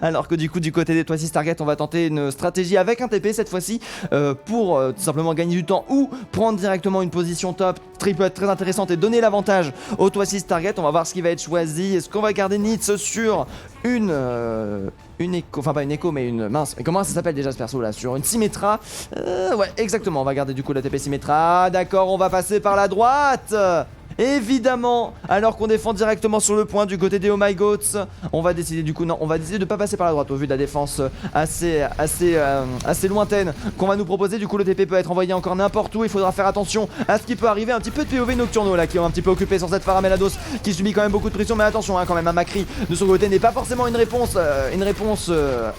Alors que du coup, du côté des Twice Target, on va tenter une stratégie avec un TP cette fois-ci pour tout simplement gagner du temps ou prendre directement une position top peut être très intéressante et donner l'avantage aux Twice Target. On va voir ce qui va être choisi. Est-ce qu'on va garder Nitz sur une écho, enfin pas une écho mais une mince, comment ça s'appelle déjà ce perso là, sur une Symmetra. Ouais exactement, on va garder du coup la TP Symmetra. D'accord, on va passer par la droite. Évidemment, alors qu'on défend directement sur le point du côté des Oh My Goats, on va décider du coup, non, on va décider de pas passer par la droite au vu de la défense assez lointaine qu'on va nous proposer. Du coup, le TP peut être envoyé encore n'importe où. Il faudra faire attention à ce qui peut arriver. Un petit peu de POV Nocturno là qui ont un petit peu occupé sur cette Pharah Melados qui subit quand même beaucoup de pression. Mais attention, hein, quand même, un Macri de son côté n'est pas forcément une réponse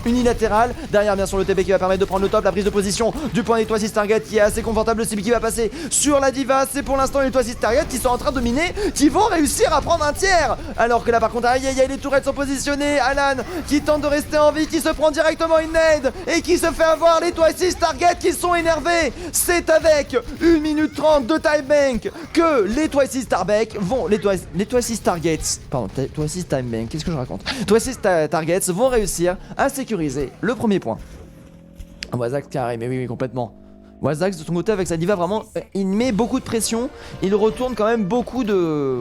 unilatérale. Derrière, bien sûr, le TP qui va permettre de prendre le top. La prise de position du point des Twice Target qui est assez confortable. Le CB qui va passer sur la Diva. C'est pour l'instant les Twice Target qui sont en train de dominer, qui vont réussir à prendre un tiers. Alors que là par contre, aïe aïe aïe, les tourelles sont positionnées. Alan qui tente de rester en vie, qui se prend directement une nade et qui se fait avoir. Les Twice Target qui sont énervés. C'est avec 1 minute 30 de time bank que les Twice Target vont, les Twice Targets, pardon, Twice time bank, qu'est-ce que je raconte, Twice Targets vont réussir à sécuriser le premier point. Wazak carré, mais oui complètement. Wazax de son côté avec sa diva vraiment il met beaucoup de pression, il retourne quand même beaucoup de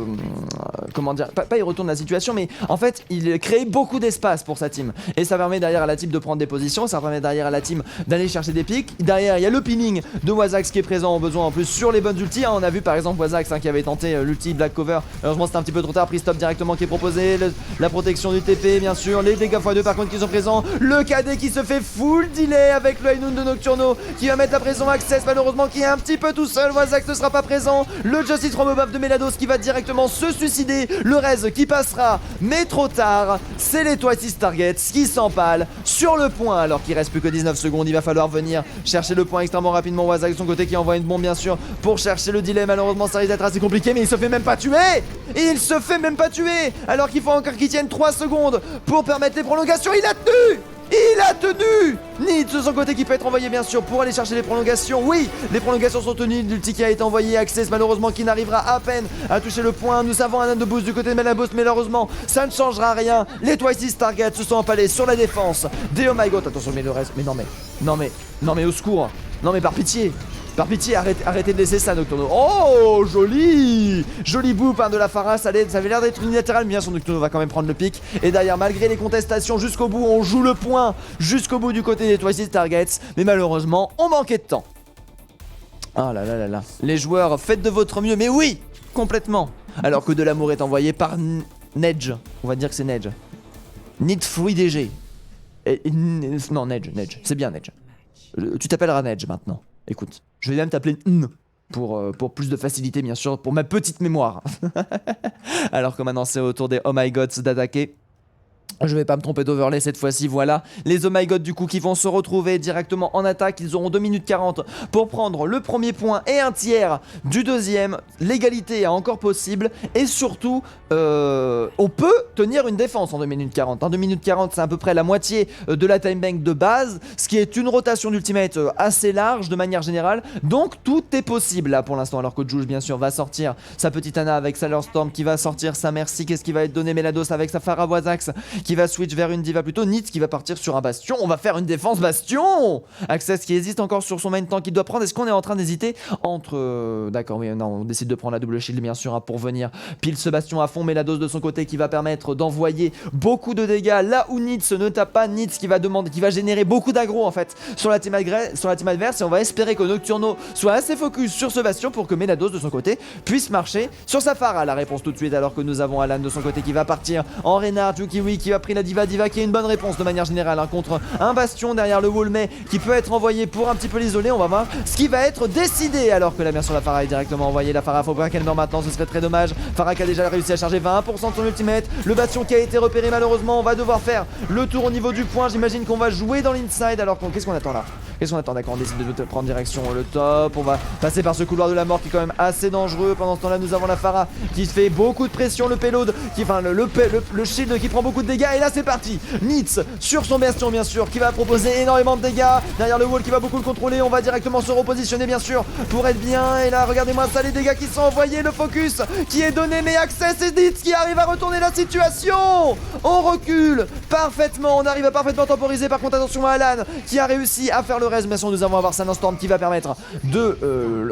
comment dire, pas il retourne la situation mais en fait il crée beaucoup d'espace pour sa team et ça permet derrière à la team de prendre des positions, ça permet derrière à la team d'aller chercher des pics. Derrière il y a le pinning de Wazax qui est présent au besoin en plus sur les bonnes ultis hein. On a vu par exemple Wazax qui avait tenté l'ulti Black Cover, heureusement c'était un petit peu trop tard, pris stop directement qui est proposé, la protection du TP bien sûr, les dégâts x2 par contre qui sont présents, le KD qui se fait full delay avec le High Noon de Nocturno qui va mettre la pression Access malheureusement qui est un petit peu tout seul. Wazax ne sera pas présent. Le Justice from Above de Melados qui va directement se suicider. Le Rez qui passera mais trop tard. C'est les Twice Targets qui s'empalent sur le point alors qu'il reste plus que 19 secondes. Il va falloir venir chercher le point extrêmement rapidement. Wazax de son côté qui envoie une bombe bien sûr pour chercher le delay. Malheureusement ça risque d'être assez compliqué mais il se fait même pas tuer. Il se fait même pas tuer alors qu'il faut encore qu'il tienne 3 secondes pour permettre les prolongations. Il a tenu. Il a tenu. Nid de son côté qui peut être envoyé bien sûr pour aller chercher les prolongations. Oui, les prolongations sont tenues. L'ulti qui a été envoyé, Access malheureusement qui n'arrivera à peine à toucher le point. Nous avons un de boost du côté de Melaboost, mais malheureusement ça ne changera rien. Les Twice Target se sont empalés sur la défense des Oh My God. Attention mais le reste, mais non mais au secours. Non mais par pitié, arrêtez de laisser ça Nocturno. Oh joli boop hein, de la Pharah, ça avait l'air d'être unilatéral mais bien sûr Nocturno va quand même prendre le pic. Et derrière malgré les contestations jusqu'au bout, on joue le point jusqu'au bout du côté des Twice Targets. Mais malheureusement on manquait de temps. Ah là là là là. Les joueurs faites de votre mieux, mais oui, complètement. Alors que de l'amour est envoyé par Nedge, on va dire que c'est Nedge. Need Free DG. Non Nedge, c'est bien Nedge. Tu t'appelleras Nedge maintenant. Écoute, je vais même t'appeler N pour plus de facilité bien sûr, pour ma petite mémoire. Alors que maintenant c'est au tour des Oh My Gods d'attaquer. Je vais pas me tromper d'overlay cette fois-ci, voilà. Les Oh My God du coup qui vont se retrouver directement en attaque. Ils auront 2 minutes 40 pour prendre le premier point et un tiers du deuxième. L'égalité est encore possible et surtout on peut tenir une défense en 2 minutes 40. En 2 minutes 40 c'est à peu près la moitié de la time bank de base, ce qui est une rotation d'ultimate assez large de manière générale. Donc tout est possible là pour l'instant, alors que Juge bien sûr va sortir sa petite Ana avec Sailor Storm qui va sortir sa Merci. Qu'est-ce qui va être donné Melados avec sa Pharah Wazax qui va switch vers une diva plutôt, Nitz qui va partir sur un bastion. On va faire une défense bastion. Access qui hésite encore sur son main tank qu'il doit prendre. Est-ce qu'on est en train d'hésiter entre... D'accord, oui, non, on décide de prendre la double shield bien sûr hein, pour venir pile ce bastion à fond, mais la dose de son côté qui va permettre d'envoyer beaucoup de dégâts là où Nitz ne tape pas. Nitz qui va générer beaucoup d'aggro en fait sur la team adverse, et on va espérer que Nocturno soit assez focus sur ce bastion pour que Melados de son côté puisse marcher sur sa Pharah. La réponse tout de suite alors que nous avons Alan de son côté qui va partir en Reinhardt, Yukiwi qui a pris la Diva. Diva qui a une bonne réponse de manière générale hein, contre un bastion derrière le wall, mais qui peut être envoyé pour un petit peu l'isoler. On va voir ce qui va être décidé, alors que là bien sûr la Pharah est directement envoyée. La Pharah, faut pas qu'elle meure maintenant, ce serait très dommage. Pharah qui a déjà réussi à charger 21% de son ultimate. Le bastion qui a été repéré, malheureusement on va devoir faire le tour au niveau du point. J'imagine qu'on va jouer dans l'inside. Alors qu'est-ce qu'on attend là? Qu'est-ce qu'on attend? D'accord, on décide de prendre direction le top. On va passer par ce couloir de la mort qui est quand même assez dangereux. Pendant ce temps là nous avons la Pharah qui fait beaucoup de pression, le payload qui, enfin le shield qui prend beaucoup de dégâts. Et là c'est parti, Nitz sur son bastion bien sûr qui va proposer énormément de dégâts. Derrière le wall qui va beaucoup le contrôler. On va directement se repositionner bien sûr pour être bien. Et là regardez-moi ça, les dégâts qui sont envoyés, le focus qui est donné, mais Access et Nitz qui arrive à retourner la situation. On recule parfaitement, on arrive à parfaitement temporiser. Par contre attention à Alan qui a réussi à faire le raise. Bien sûr nous avons Avarsan Storm qui va permettre de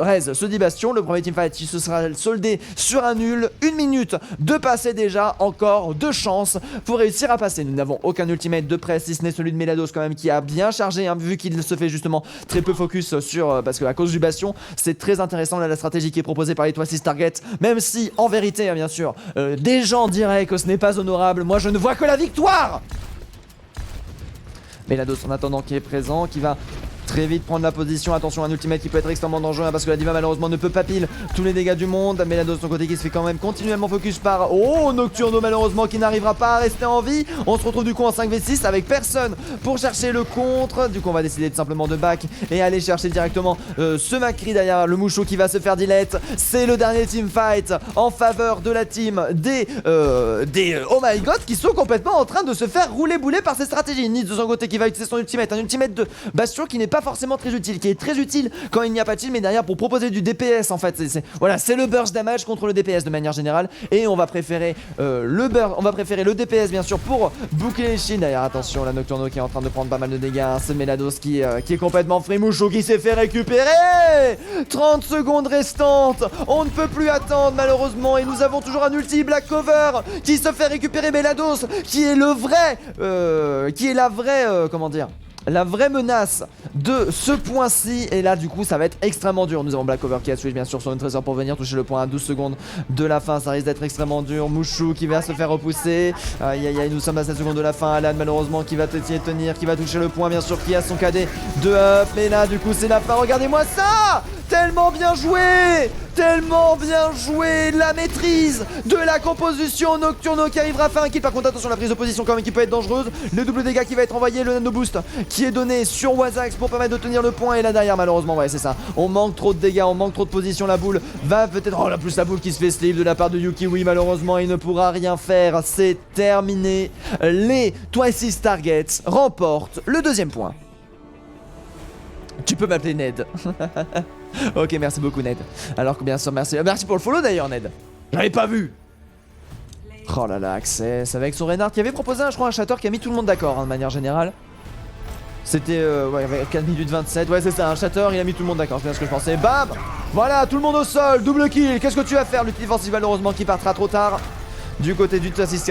raise ce 10 bastion. Le premier teamfight qui se sera soldé sur un nul. 1 minute de passer déjà, encore 2 chances pour réussir à passer. Nous n'avons aucun ultimate de presse si ce n'est celui de Melados quand même qui a bien chargé hein, vu qu'il se fait justement très peu focus sur parce que à cause du bastion c'est très intéressant là, la stratégie qui est proposée par les Twisted Target, même si en vérité hein, bien sûr des gens diraient que ce n'est pas honorable. Moi je ne vois que la victoire. Melados en attendant qui est présent, qui va très vite prendre la position. Attention, un ultimate qui peut être extrêmement dangereux hein, parce que la Diva malheureusement ne peut pas pile tous les dégâts du monde. Melados de son côté qui se fait quand même continuellement focus par Nocturno malheureusement qui n'arrivera pas à rester en vie. On se retrouve du coup en 5v6 avec personne pour chercher le contre. Du coup on va décider de simplement de back et aller chercher directement ce Macri derrière le Mouchou qui va se faire delete. C'est le dernier teamfight en faveur de la team des Oh my god qui sont complètement en train de se faire rouler bouler par ces stratégies. Nitz de son côté qui va utiliser son ultimate, un ultimate de Bastion qui n'est pas forcément très utile, qui est très utile quand il n'y a pas de shield, mais derrière pour proposer du DPS en fait. Voilà, c'est le burst damage contre le DPS de manière générale, et on va préférer le DPS bien sûr pour boucler les shields. D'ailleurs attention, la Nocturno qui est en train de prendre pas mal de dégâts, ce Melados qui est complètement free. Mouchou qui s'est fait récupérer. 30 secondes restantes, on ne peut plus attendre malheureusement, et nous avons toujours un ulti Black Cover qui se fait récupérer. Melados qui est le vrai comment dire, la vraie menace de ce point-ci. Et là du coup ça va être extrêmement dur. Nous avons Black Cover qui a switch bien sûr sur une trésor pour venir toucher le point à 12 secondes de la fin. Ça risque d'être extrêmement dur. Mouchou qui va se faire repousser. Aïe aïe aïe, nous sommes à 7 secondes de la fin. Alan malheureusement qui va essayer de tenir, qui va toucher le point bien sûr, qui a son KD de up. Mais là du coup c'est la fin, regardez-moi ça. Tellement bien joué, tellement bien joué. La maîtrise de la composition. Nocturno qui arrivera à faire un kill. Par contre attention, la prise de position quand même qui peut être dangereuse. Le double dégât qui va être envoyé, le nano boost qui est donné sur Wazax pour permettre de tenir le point. Et là derrière malheureusement ouais c'est ça, on manque trop de dégâts, on manque trop de position. La boule va peut-être, oh là plus la boule qui se fait sleeve de la part de Yuki. Oui malheureusement il ne pourra rien faire, c'est terminé. Les Twisted Targets remportent le deuxième point. Tu peux m'appeler Ned. Ok, merci beaucoup Ned. Alors que bien sûr, merci pour le follow d'ailleurs Ned. J'avais pas vu. Oh là là, Access avec son Reinhardt qui avait proposé je crois un shatter qui a mis tout le monde d'accord hein, de manière générale. C'était ouais, 4 minutes 27, ouais c'est ça, un shatter, il a mis tout le monde d'accord, c'est bien ce que je pensais. Bam. Voilà, tout le monde au sol, double kill. Qu'est-ce que tu vas faire? L'ulti défensif malheureusement qui partira trop tard. Du côté du Twisted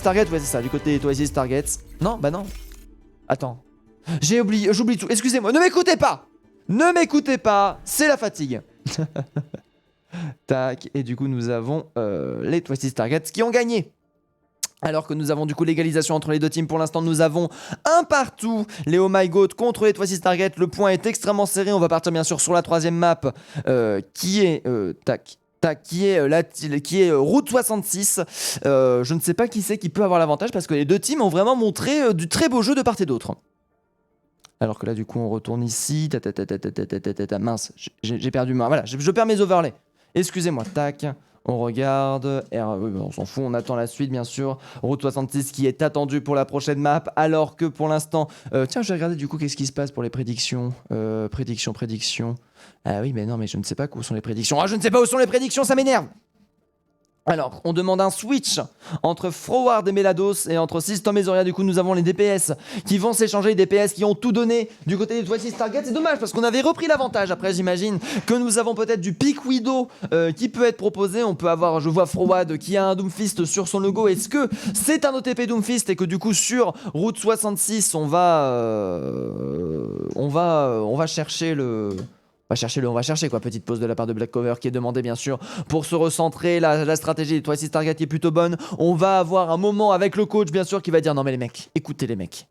Target, ouais c'est ça, du côté des Twisted Targets. Non, bah non. Attends. J'oublie tout, excusez-moi, ne m'écoutez pas. Ne m'écoutez pas, c'est la fatigue. Tac, et du coup nous avons les Twisted Targets qui ont gagné. Alors que nous avons du coup l'égalisation entre les deux teams. Pour l'instant nous avons un partout. Les Oh My God contre les Twisted Targets. Le point est extrêmement serré. On va partir bien sûr sur la troisième map qui est qui est Route 66. Je ne sais pas qui c'est qui peut avoir l'avantage parce que les deux teams ont vraiment montré du très beau jeu de part et d'autre. Alors que là du coup on retourne ici. Mince, j'ai perdu ma... Voilà, je perds mes overlays. Excusez-moi, tac. On regarde, on s'en fout, on attend la suite bien sûr. Route 66 qui est attendue pour la prochaine map. Alors que pour l'instant... tiens, je vais regarder du coup qu'est-ce qui se passe pour les prédictions. Prédictions. Ah oui, mais non, mais je ne sais pas où sont les prédictions. Ah, je ne sais pas où sont les prédictions, ça m'énerve. Alors, on demande un switch entre Froward et Melados et entre System et Zoria. Du coup, nous avons les DPS qui vont s'échanger, les DPS qui ont tout donné du côté des Twisted Targets. C'est dommage parce qu'on avait repris l'avantage. Après, j'imagine que nous avons peut-être du Peak Widow qui peut être proposé. On peut avoir, je vois Froward qui a un Doomfist sur son logo. Est-ce que c'est un OTP Doomfist et que du coup, sur Route 66, on va chercher le... On va chercher quoi, petite pause de la part de Black Clover qui est demandée bien sûr pour se recentrer, la stratégie des Twisted Target est plutôt bonne. On va avoir un moment avec le coach bien sûr qui va dire non mais les mecs, écoutez les mecs.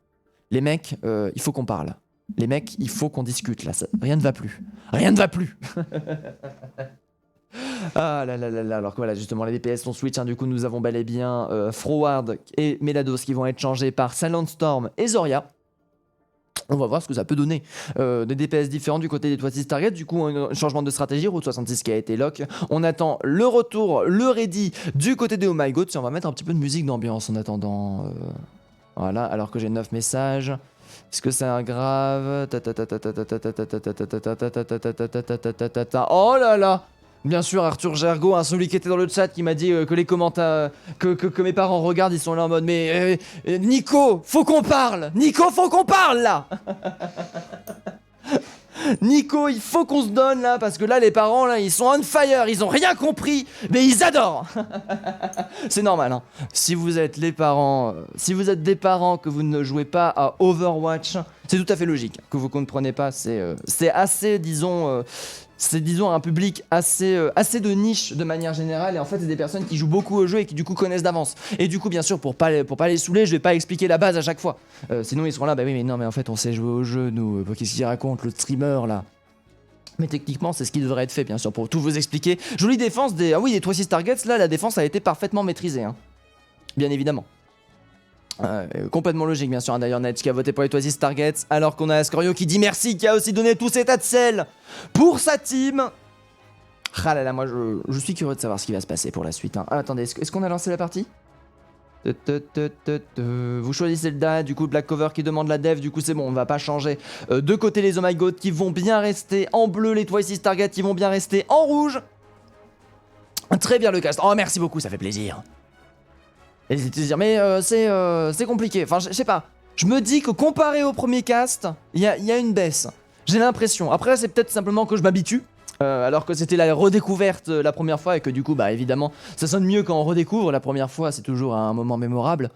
Les mecs, il faut qu'on parle. Les mecs, il faut qu'on discute là, rien ne va plus. Rien ne va plus. Ah là là là là, alors que voilà justement les DPS sont switch, hein, du coup nous avons bel et bien Froward et Melados qui vont être changés par Silent Storm et Zoria. On va voir ce que ça peut donner. Des DPS différents du côté des Twisted Target. Du coup, un changement de stratégie. Route 66 qui a été lock. On attend le retour, le ready du côté des Oh My God. On va mettre un petit peu de musique d'ambiance en attendant. Voilà, alors que j'ai 9 messages. Est-ce que c'est un grave? Oh là là! Bien sûr, Arthur Gergo, hein, celui qui était dans le chat qui m'a dit que les commentaires que mes parents regardent, ils sont là en mode mais Nico, faut qu'on parle! Nico, faut qu'on parle là! Nico, il faut qu'on se donne là parce que là les parents là ils sont on fire, ils ont rien compris, mais ils adorent. C'est normal hein. Si vous êtes les parents, si vous êtes des parents que vous ne jouez pas à Overwatch, c'est tout à fait logique que vous comprenez pas. C'est assez disons. C'est disons un public assez de niche de manière générale et en fait c'est des personnes qui jouent beaucoup au jeu et qui du coup connaissent d'avance. Et du coup bien sûr pour pas les saouler je vais pas expliquer la base à chaque fois. Sinon ils seront là bah oui mais non mais en fait on sait jouer au jeu nous, qu'est-ce qu'il raconte le streamer là. Mais techniquement c'est ce qui devrait être fait bien sûr pour tout vous expliquer. Jolie défense des... Ah oui des Twisted Targets là la défense a été parfaitement maîtrisée hein. Bien évidemment. Complètement logique bien sûr, d'ailleurs Ned qui a voté pour les Twisted Targets, alors qu'on a Ascorio qui dit merci, qui a aussi donné tous ses tas de sel pour sa team. Ah là là, moi je suis curieux de savoir ce qui va se passer pour la suite hein. Ah, attendez, est-ce qu'on a lancé la partie? Vous choisissez le DA, du coup Black Cover qui demande la dev, du coup c'est bon, on va pas changer. De côté les Oh My God qui vont bien rester en bleu, les Twisted Targets qui vont bien rester en rouge. Très bien le cast, oh merci beaucoup, ça fait plaisir. Et c'est de dire mais c'est compliqué, enfin je sais pas. Je me dis que comparé au premier cast, il y a une baisse. J'ai l'impression. Après c'est peut-être simplement que je m'habitue. Alors que c'était la redécouverte la première fois et que du coup bah évidemment ça sonne mieux quand on redécouvre. La première fois c'est toujours un moment mémorable.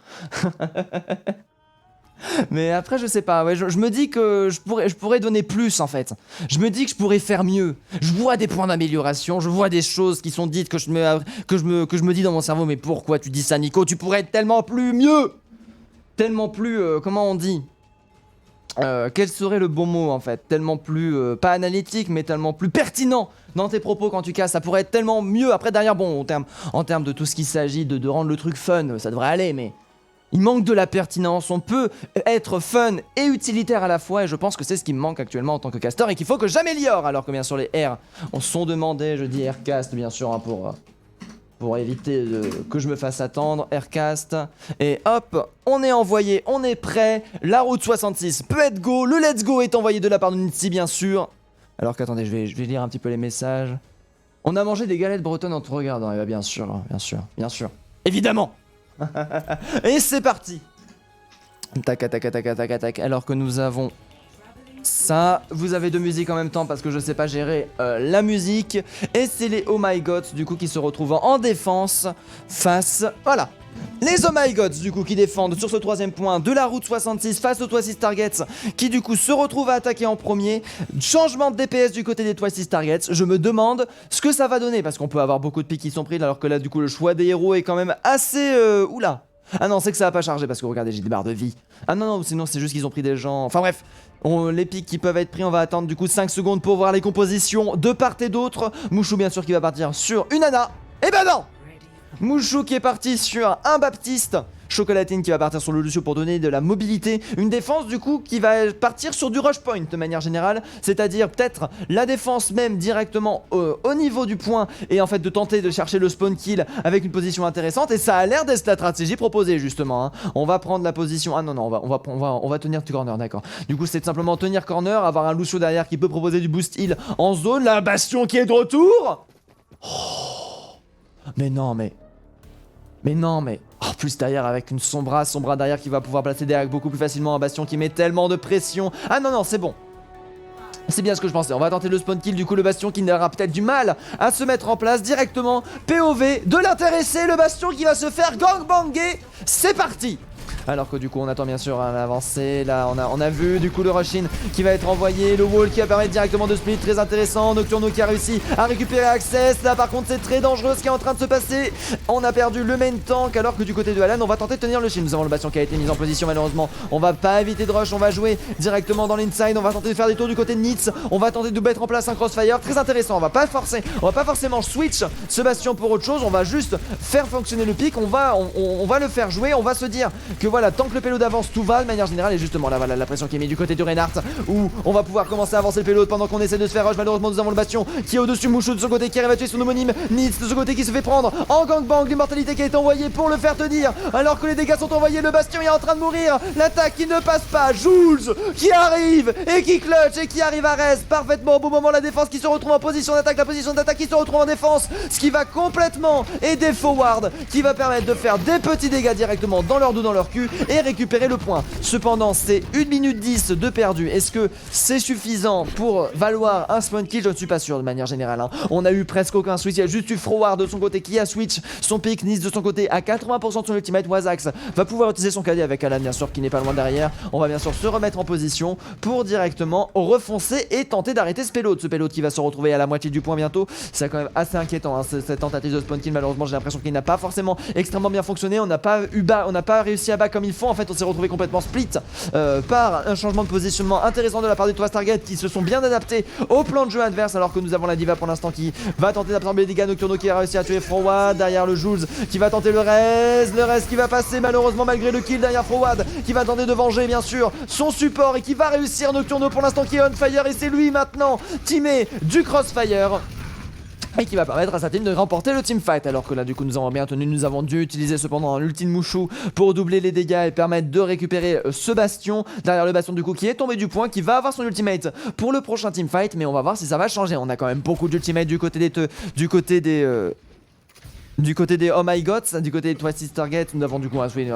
Mais après je sais pas, ouais, je me dis que je pourrais donner plus en fait. Je me dis que je pourrais faire mieux. Je vois des points d'amélioration, je vois des choses qui sont dites que je me dis dans mon cerveau mais pourquoi tu dis ça Nico? Tu pourrais être tellement plus mieux. Tellement plus, comment on dit quel serait le bon mot en fait? Tellement plus, pas analytique mais tellement plus pertinent dans tes propos quand tu casses. Ça pourrait être tellement mieux. Après derrière bon en termes de tout ce qu'il s'agit de rendre le truc fun, ça devrait aller mais... Il manque de la pertinence, on peut être fun et utilitaire à la fois et je pense que c'est ce qui me manque actuellement en tant que caster et qu'il faut que j'améliore alors que bien sûr les R on sont demandés, je dis Rcast bien sûr hein, pour éviter que je me fasse attendre, Rcast et hop, on est envoyé, on est prêt, la route 66 peut être go, le let's go est envoyé de la part de Nitsi bien sûr. Alors qu'attendez, je vais lire un petit peu les messages. On a mangé des galettes bretonnes en te regardant, et bah bien sûr, évidemment. Et c'est parti. Tac, tac, tac, tac, tac, tac. Alors que nous avons ça, vous avez deux musiques en même temps parce que je sais pas gérer la musique. Et c'est les Oh My God du coup qui se retrouvent en défense face, voilà. Les Oh My Gods du coup qui défendent sur ce troisième point de la route 66 face aux Twisted Targets qui du coup se retrouvent à attaquer en premier. Changement de DPS du côté des Twisted Targets. Je me demande ce que ça va donner parce qu'on peut avoir beaucoup de pics qui sont pris alors que là du coup le choix des héros est quand même assez... Oula. Ah non c'est que ça va pas charger parce que regardez j'ai des barres de vie. Ah non sinon c'est juste qu'ils ont pris des gens... Enfin bref. Les pics qui peuvent être pris, on va attendre du coup 5 secondes pour voir les compositions de part et d'autre. Mouchou bien sûr qui va partir sur une Ana. Et ben non. Mouchou qui est parti sur un Baptiste. Chocolatine qui va partir sur le Lucio pour donner de la mobilité. Une défense du coup qui va partir sur du rush point de manière générale. C'est-à-dire peut-être la défense même directement au niveau du point. Et en fait de tenter de chercher le spawn kill avec une position intéressante. Et ça a l'air d'être la stratégie proposée justement hein. On va prendre la position... Ah non non on va tenir corner d'accord. Du coup c'est simplement tenir corner. Avoir un Lucio derrière qui peut proposer du boost heal en zone. La Bastion qui est de retour. Oh. Mais non mais... Oh, plus derrière avec une Sombra derrière qui va pouvoir placer derrière beaucoup plus facilement un Bastion qui met tellement de pression. Ah non, c'est bon. C'est bien ce que je pensais. On va tenter le spawn kill, du coup le Bastion qui aura peut-être du mal à se mettre en place directement. POV de l'intéressé, le Bastion qui va se faire gangbanger. C'est parti. alors que du coup on attend bien sûr un avancé. Là on a vu du coup le rush-in qui va être envoyé, le wall qui va permettre directement de split, très intéressant. Nocturno qui a réussi à récupérer Access. Là par contre c'est très dangereux ce qui est en train de se passer. On a perdu le main tank alors que du côté de Alan on va tenter de tenir le shield. Nous avons le bastion qui a été mis en position malheureusement. On va pas éviter de rush, on va jouer directement dans l'inside. On va tenter de faire des tours du côté de Nitz. On va tenter de mettre en place un crossfire. Très intéressant, on va pas forcément switch ce bastion pour autre chose. On va juste faire fonctionner le pic. On va le faire jouer. On va se dire que voilà, tant que le payload avance tout va de manière générale. Et justement là voilà la pression qui est mise du côté de Reinhardt où on va pouvoir commencer à avancer le payload pendant qu'on essaie de se faire rush. Malheureusement nous avons le bastion qui est au-dessus. Mouchou de son côté qui arrive à tuer son homonyme. Nitz de ce côté qui se fait prendre en gangbang. L'immortalité qui a été envoyée pour le faire tenir alors que les dégâts sont envoyés. Le bastion est en train de mourir. L'attaque qui ne passe pas. Jules qui arrive et qui clutch et qui arrive à reste parfaitement au bon moment. La défense qui se retrouve en position d'attaque. La position d'attaque qui se retrouve en défense. Ce qui va complètement aider Forward, qui va permettre de faire des petits dégâts directement dans leur dos, dans leur cul et récupérer le point. Cependant c'est 1 minute 10 de perdu. Est-ce que c'est suffisant pour valoir un spawn kill? Je ne suis pas sûr de manière générale hein. On a eu presque aucun switch. Il y a juste eu Forward de son côté qui a switch son pick. Nice de son côté à 80% de son ultimate. Wazax va pouvoir utiliser son cadet avec Alan bien sûr qui n'est pas loin derrière. On va bien sûr se remettre en position pour directement refoncer et tenter d'arrêter ce payload. Ce payload qui va se retrouver à la moitié du point bientôt. C'est quand même assez inquiétant hein, cette tentative de spawn kill. Malheureusement j'ai l'impression qu'il n'a pas forcément extrêmement bien fonctionné. On n'a pas réussi à bas comme il faut. En fait on s'est retrouvé complètement split par un changement de positionnement intéressant de la part des trois Stargate qui se sont bien adaptés au plan de jeu adverse, alors que nous avons la Diva pour l'instant qui va tenter d'absorber les dégâts. Nocturno qui a réussi à tuer Forward. Derrière le Jules qui va tenter le reste qui va passer malheureusement malgré le kill. Derrière Forward qui va tenter de venger bien sûr son support et qui va réussir. Nocturno pour l'instant qui est on fire et c'est lui maintenant teamé du crossfire et qui va permettre à sa team de remporter le teamfight. Alors que là du coup nous avons bien tenu, nous avons dû utiliser cependant l'ultime Mouchou pour doubler les dégâts et permettre de récupérer ce bastion. Derrière le bastion du coup qui est tombé du point, qui va avoir son ultimate pour le prochain teamfight. Mais on va voir si ça va changer. On a quand même beaucoup d'ultimate du côté des Oh My God, du côté des Twisted Target, nous avons du coup un switch.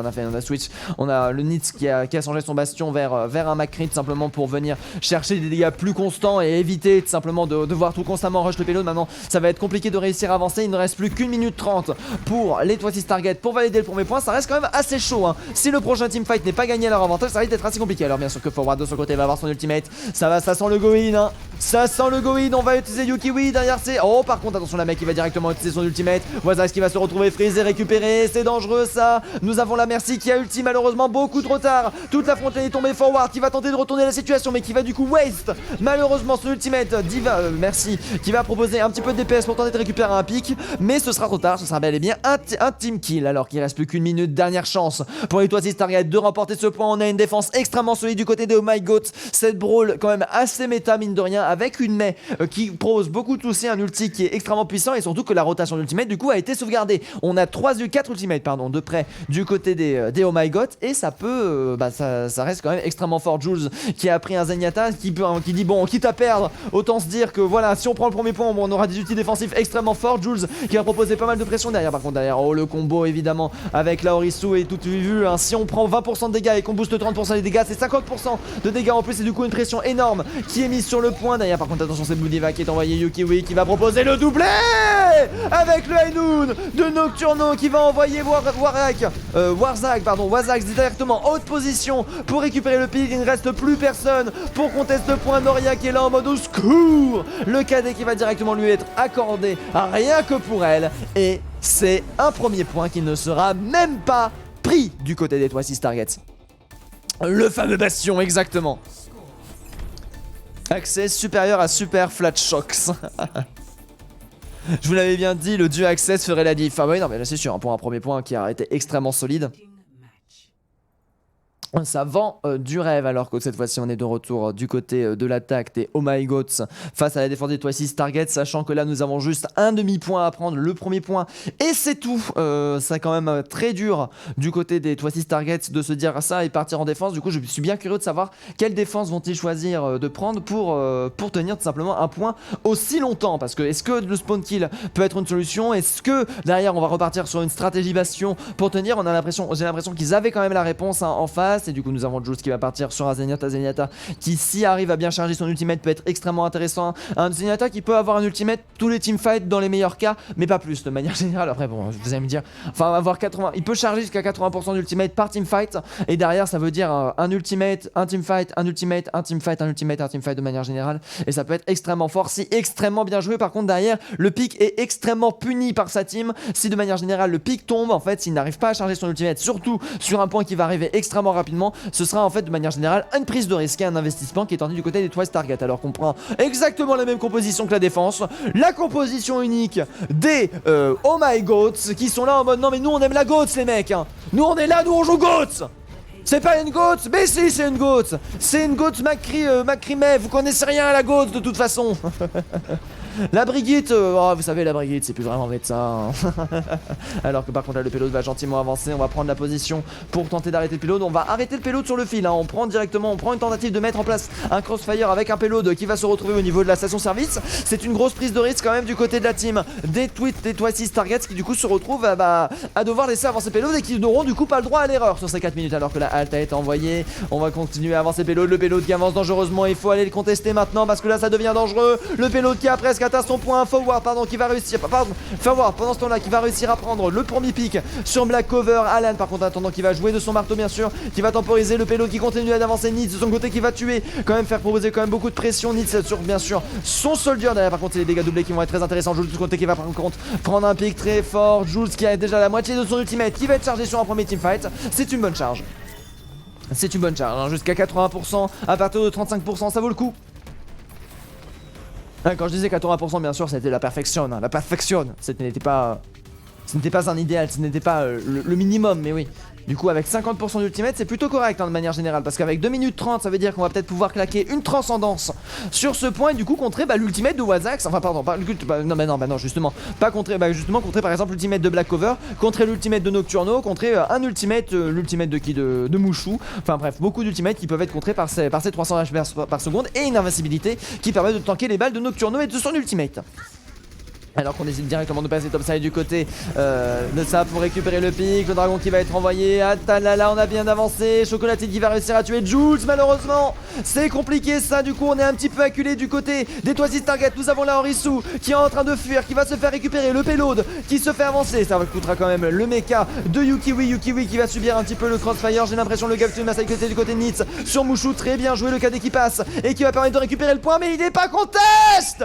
On a le Nitz qui a changé son bastion vers un Macri tout simplement pour venir chercher des dégâts plus constants et éviter tout simplement de devoir tout constamment rush le payload. Maintenant ça va être compliqué de réussir à avancer. Il ne reste plus qu'1 minute 30 pour les Twisted Target pour valider le premier point. Ça reste quand même assez chaud hein. Si le prochain teamfight n'est pas gagné à leur avantage, ça risque d'être assez compliqué. Alors bien sûr que Forward de son côté va avoir son ultimate. Ça sent le go-in hein. Ça sent le go-in. On va utiliser Yukiwi derrière c'est. Oh par contre attention la mec qui va directement utiliser son ultimate. Wazax qui va se retrouver freeze et récupérer. C'est dangereux ça. Nous avons la Mercy qui a ulti malheureusement beaucoup trop tard. Toute la frontière est tombée. Forward qui va tenter de retourner la situation mais qui va du coup waste malheureusement son ultimate. Diva Mercy qui va proposer un petit peu de DPS pour tenter de récupérer un pic. Mais ce sera trop tard. Ce sera bel et bien un team kill alors qu'il reste plus qu'une minute. Dernière chance pour les Twisted Target de remporter ce point. On a une défense extrêmement solide du côté de Oh My God. Cette brawl quand même assez méta mine de rien avec une Mei qui propose beaucoup de toucher, un ulti qui est extrêmement puissant et surtout que la rotation d'ultimate du coup a été sauvegardée. On a 4 ultimates de près du côté des Oh My God et ça peut ça reste quand même extrêmement fort. Jules qui a pris un Zenyatta qui dit bon quitte à perdre autant se dire que voilà si on prend le premier point on aura des ultis défensifs extrêmement forts. Jules qui a proposé pas mal de pression derrière. Par contre derrière le combo évidemment avec la Orisu et tout vu hein, si on prend 20% de dégâts et qu'on booste 30% des dégâts c'est 50% de dégâts en plus et du coup une pression énorme qui est mise sur le point. Derrière par contre attention c'est Blue Diva qui est envoyé. Yukiwi qui va proposer le doublé avec le High Noon de Nocturno qui va envoyer Wazax directement haute position pour récupérer le pic. Il ne reste plus personne pour contester le point. Noria qui est là en mode au secours. Le cadet qui va directement lui être accordé rien que pour elle et c'est un premier point qui ne sera même pas pris du côté des Twisted Targets. Le fameux bastion exactement. Access supérieur à Super Flat Shocks. Je vous l'avais bien dit, le duo Access ferait la diff. Ah bah oui, non mais là c'est sûr, hein, pour un premier point qui a été extrêmement solide. Ça vend du rêve alors que cette fois-ci on est de retour du côté de l'attaque des Oh My Gods face à la défense des Twisted Target, sachant que là nous avons juste un demi-point à prendre, le premier point et c'est tout. C'est quand même très dur du côté des Twisted Target de se dire ça et partir en défense. Du coup je suis bien curieux de savoir quelle défense vont-ils choisir de prendre pour tenir tout simplement un point aussi longtemps, parce que est-ce que le spawn kill peut être une solution, est-ce que derrière on va repartir sur une stratégie bastion pour tenir. J'ai l'impression qu'ils avaient quand même la réponse hein, en face. passe. Et du coup, nous avons Jules qui va partir sur un Zenyatta qui, si arrive à bien charger son ultimate, peut être extrêmement intéressant. Un Zenyatta qui peut avoir un ultimate tous les teamfights dans les meilleurs cas, mais pas plus de manière générale. Après, bon, vous allez me dire, enfin, avoir 80, il peut charger jusqu'à 80% d'ultimate par teamfight. Et derrière, ça veut dire un ultimate, un teamfight, un ultimate, un teamfight, un ultimate, un teamfight de manière générale. Et ça peut être extrêmement fort si extrêmement bien joué. Par contre, derrière, le pic est extrêmement puni par sa team. Si de manière générale, le pic tombe, en fait, s'il n'arrive pas à charger son ultimate, surtout sur un point qui va arriver extrêmement rapidement, ce sera en fait de manière générale une prise de risque et un investissement qui est tendu du côté des Twice Target. Alors qu'on prend exactement la même composition que la défense, la composition unique des Oh My Goats qui sont là en mode non mais nous on aime la Goats les mecs hein. Nous on est là, nous on joue Goats. C'est pas une goat, mais si c'est une goat. C'est une goat Macrimé, vous connaissez rien à la goat de toute façon. La Brigitte, oh, vous savez la Brigitte c'est plus vraiment vrai de ça hein. Alors que par contre là le payload va gentiment avancer. On va prendre la position pour tenter d'arrêter le payload. On va arrêter le payload sur le fil hein. On prend une tentative de mettre en place un crossfire avec un payload qui va se retrouver au niveau de la station service. C'est une grosse prise de risque quand même du côté de la team des Twice Targets qui du coup se retrouvent à devoir laisser avancer le payload et qui n'auront du coup pas le droit à l'erreur sur ces 4 minutes alors que la halte a été envoyée. On va continuer à avancer le payload qui avance dangereusement. Il faut aller le contester maintenant parce que là ça devient dangereux. Le payload qui a presque atteint son point forward, qui va réussir, forward pendant ce temps-là, qui va réussir à prendre le premier pick sur Black Cover. Alan par contre attendant qui va jouer de son marteau bien sûr, qui va temporiser le payload qui continue d'avancer. Nitz de son côté qui va tuer, quand même faire proposer quand même beaucoup de pression. Nitz sur bien sûr son soldier derrière. Par contre c'est les dégâts doublés qui vont être très intéressants. Jules de son côté qui va par contre prendre un pick très fort. Jules qui a déjà la moitié de son ultimate qui va être chargé sur un premier teamfight. C'est une bonne charge. C'est une bonne charge, hein, jusqu'à 80%, à partir de 35%, ça vaut le coup. Quand je disais 80%, bien sûr, c'était la perfection, hein, la perfection. Ce n'était pas un idéal, ce n'était pas le minimum, mais oui. Du coup, avec 50% d'ultimate, c'est plutôt correct hein, de manière générale. Parce qu'avec 2 minutes 30, ça veut dire qu'on va peut-être pouvoir claquer une transcendance sur ce point et du coup contrer l'ultimate de Wazax. Enfin, pardon, pas non, justement. Pas contrer, justement, contrer par exemple l'ultimate de Black Cover, contrer l'ultimate de Nocturno, contrer un ultimate, l'ultimate de qui de Mushu. Enfin, bref, beaucoup d'ultimates qui peuvent être contrés par ces 300 HP par seconde et une invincibilité qui permet de tanker les balles de Nocturno et de son ultimate. Alors qu'on hésite directement de passer topside du côté de ça pour récupérer le pic. Le dragon qui va être envoyé. Atalala, on a bien avancé. Chocolatine qui va réussir à tuer Jules malheureusement. C'est compliqué ça, du coup on est un petit peu acculé du côté des Twice Target. Nous avons la Horisu qui est en train de fuir, qui va se faire récupérer. Le payload qui se fait avancer. Ça coûtera quand même le mecha de Yukiwi qui va subir un petit peu le crossfire. J'ai l'impression le gap de massacre du côté de Nitz sur Mushu. Très bien joué le KD qui passe et qui va permettre de récupérer le point, mais il n'est pas conteste.